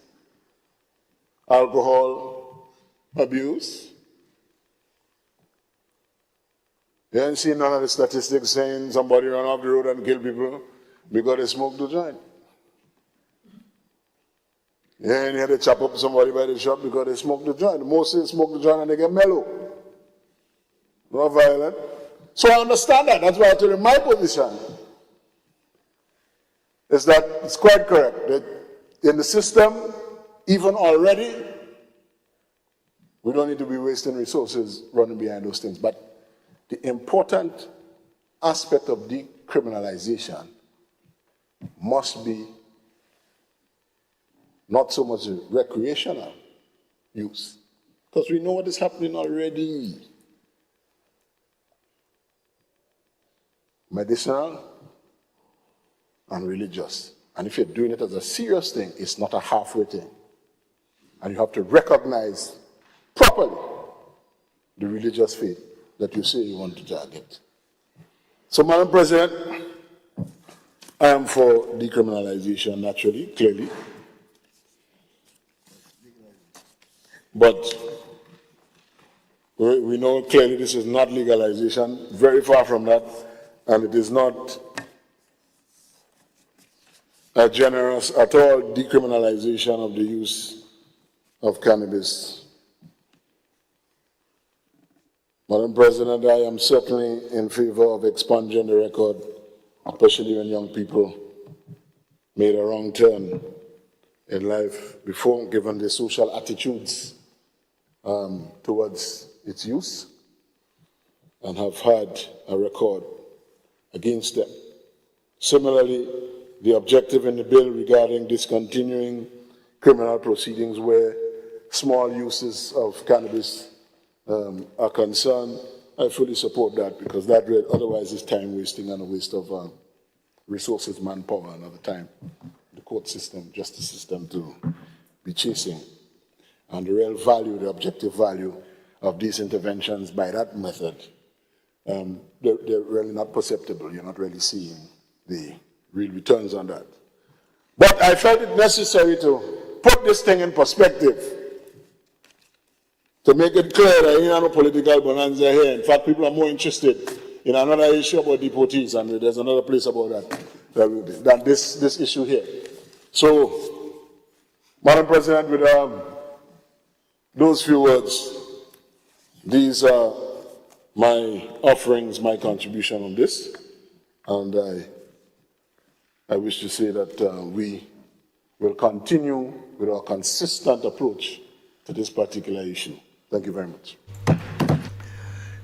alcohol abuse. You ain't seen none of the statistics saying somebody run off the road and kill people because they smoked the joint. You ain't here to chop up somebody by the shop because they smoke the joint. Most they smoke the joint and they get mellow. Not violent. So I understand that. That's why I told you my position is that it's quite correct that in the system, even already, we don't need to be wasting resources running behind those things. But the important aspect of decriminalization must be not so much recreational use, because we know what is happening already. Medicinal and religious. And if you're doing it as a serious thing, it's not a halfway thing. And you have to recognize properly the religious faith that you say you want to target. So, Madam President, I am for decriminalization, naturally, clearly. But we know clearly this is not legalization, very far from that, and it is not a generous at all decriminalization of the use of cannabis. Madam President, I am certainly in favor of expunging the record, especially when young people made a wrong turn in life before, given the social attitudes towards its use, and have had a record against them. Similarly, the objective in the bill regarding discontinuing criminal proceedings where small uses of cannabis are concerned, I fully support that, because that otherwise is time wasting and a waste of resources, manpower, and other time. The court system, justice system to be chasing. And the real value, the objective value of these interventions by that method, they're really not perceptible. You're not really seeing the real returns on that. But I felt it necessary to put this thing in perspective, to make it clear that you have no political bonanza here. In fact, people are more interested in another issue about deportees, and there's another place about that than this issue here. So, Madam President, with those few words, these are my offerings, my contribution on this, and I wish to say that we will continue with our consistent approach to this particular issue. Thank you very much.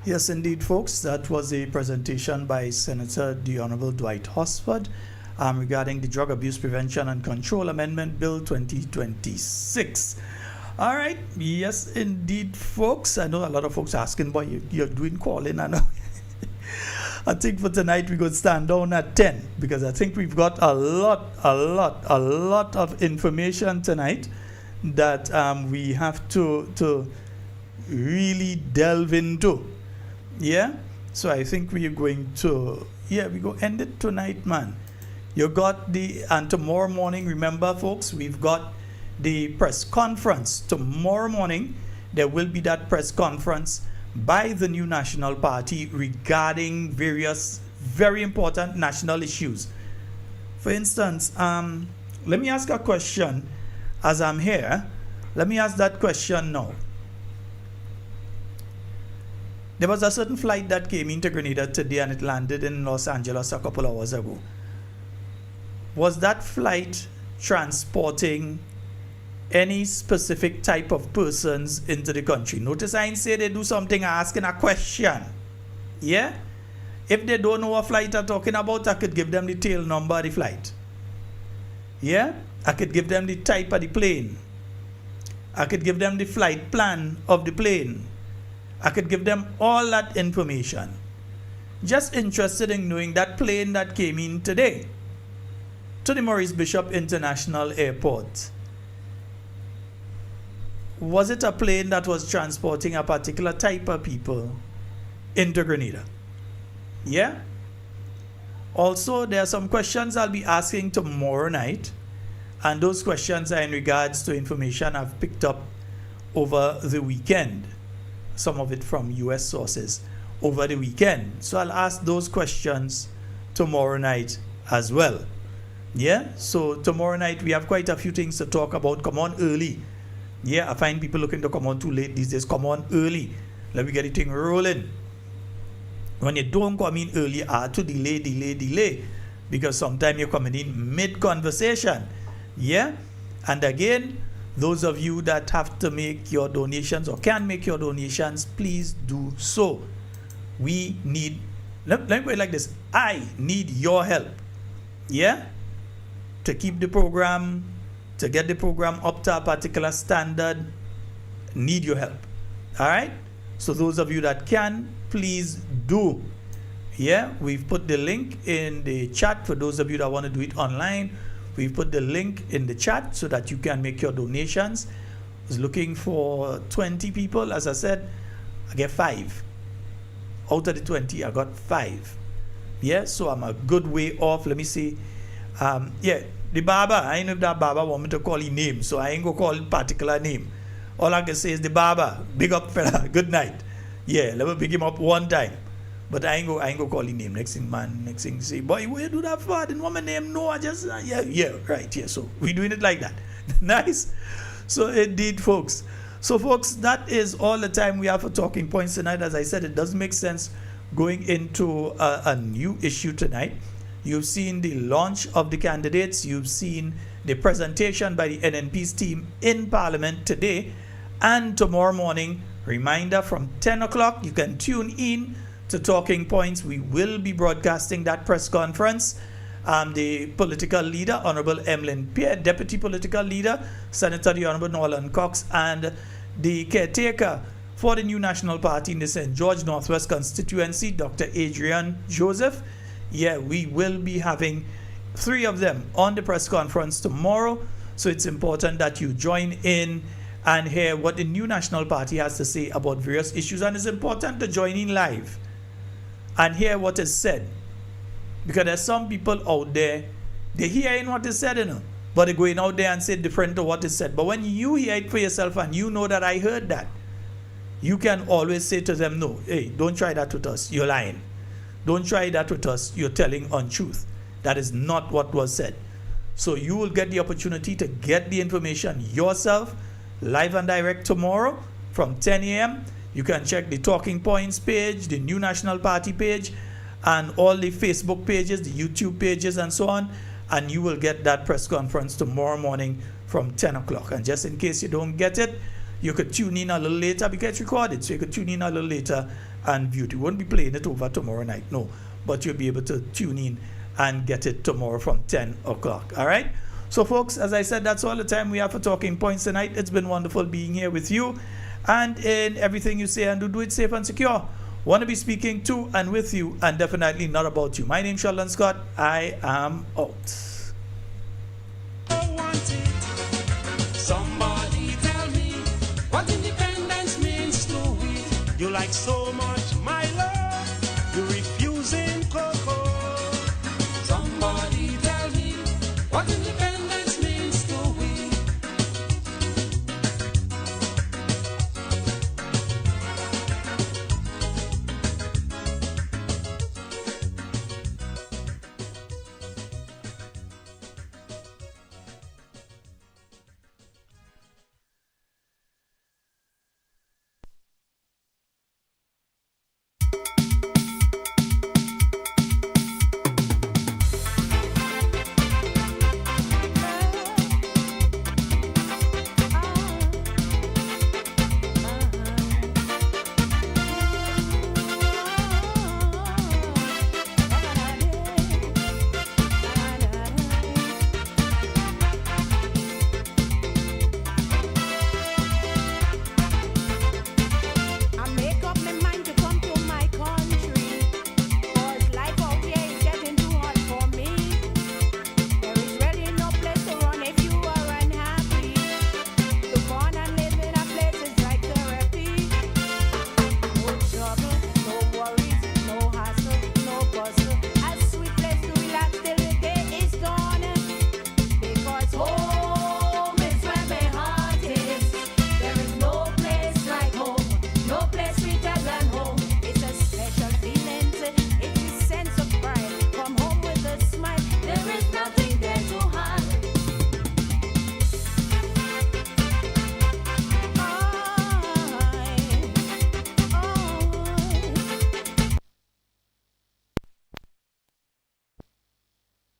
Yes, indeed, folks. That was a presentation by Senator the Honorable Dwight Hosford regarding the Drug Abuse Prevention and Control Amendment Bill 2026. All right. Yes, indeed, folks. I know a lot of folks asking, boy, you're doing calling. I know. I think for tonight we're going to stand down at 10, because I think we've got a lot of information tonight that we have to really delve into. Yeah? So I think we're going to, we're going to end it tonight, man. You got and tomorrow morning, remember, folks, we've got the press conference. Tomorrow morning, there will be that press conference by the new National Party regarding various very important national issues. For instance, let me ask a question as I'm here. Let me ask that question now. There was a certain flight that came into Grenada today and it landed in Los Angeles a couple hours ago. Was that flight transporting any specific type of persons into the country? Notice I ain't say they do something asking a question. Yeah? If they don't know what flight I'm talking about, I could give them the tail number of the flight. Yeah? I could give them the type of the plane. I could give them the flight plan of the plane. I could give them all that information. Just interested in knowing that plane that came in today to the Maurice Bishop International Airport. Was it a plane that was transporting a particular type of people into Grenada? Yeah? Also, there are some questions I'll be asking tomorrow night, and those questions are in regards to information I've picked up over the weekend, some of it from US sources over the weekend. So I'll ask those questions tomorrow night as well. Yeah, so tomorrow night we have quite a few things to talk about. Come on early. Yeah, I find people looking to come on too late these days. Come on early. Let me get the thing rolling. When you don't come in early, you have to delay. Because sometimes you're coming in mid-conversation. Yeah? And again, those of you that have to make your donations or can make your donations, please do so. We need, let me put it like this. I need your help. Yeah? To keep the program, to get the program up to a particular standard, need your help. All right? So those of you that can, please do. Yeah, we've put the link in the chat for those of you that want to do it online. We've put the link in the chat so that you can make your donations. I was looking for 20 people. As I said, I get 5. Out of the 20, I got 5. Yeah, so I'm a good way off. Let me see. Yeah, the barber, I ain't know if that barber want me to call his name, so I ain't gonna call particular name. All I can say is the barber, big up fella, good night. Yeah, let me pick him up one time. But I ain't go call his name. Next thing say, boy, where you do that for? I didn't want my name. No, I just, yeah, right, yeah. So we doing it like that. Nice. So indeed, folks. So folks, that is all the time we have for Talking Points tonight. As I said, it doesn't make sense going into a new issue tonight. You've seen the launch of the candidates. You've seen the presentation by the NNP's team in Parliament today. And tomorrow morning, reminder from 10 o'clock, you can tune in to Talking Points. We will be broadcasting that press conference. The political leader, Honorable Emlyn Pierre, Deputy Political Leader, Senator the Honorable Nolan Cox, and the caretaker for the new National Party in the St. George Northwest constituency, Dr. Adrian Joseph. Yeah, we will be having 3 of them on the press conference tomorrow. So it's important that you join in and hear what the new National Party has to say about various issues. And it's important to join in live and hear what is said. Because there's some people out there, they hearing what is said, but they're going out there and say different to what is said. But when you hear it for yourself and you know that I heard that, you can always say to them, no, hey, don't try that with us, you're lying. Don't try that with us, you're telling untruth. That is not what was said. So you will get the opportunity to get the information yourself, live and direct tomorrow from 10 a.m. You can check the Talking Points page, the New National Party page, and all the Facebook pages, the YouTube pages, and so on. And you will get that press conference tomorrow morning from 10 o'clock. And just in case you don't get it, you could tune in a little later because it's recorded. So you could tune in a little later and view it. We won't be playing it over tomorrow night, no. But you'll be able to tune in and get it tomorrow from 10 o'clock. All right? So, folks, as I said, that's all the time we have for Talking Points tonight. It's been wonderful being here with you. And in everything you say and do it safe and secure. Want to be speaking to and with you, and definitely not about you. My name's Sheldon Scott. I am out. Somebody tell me what independence means to it. You like so much.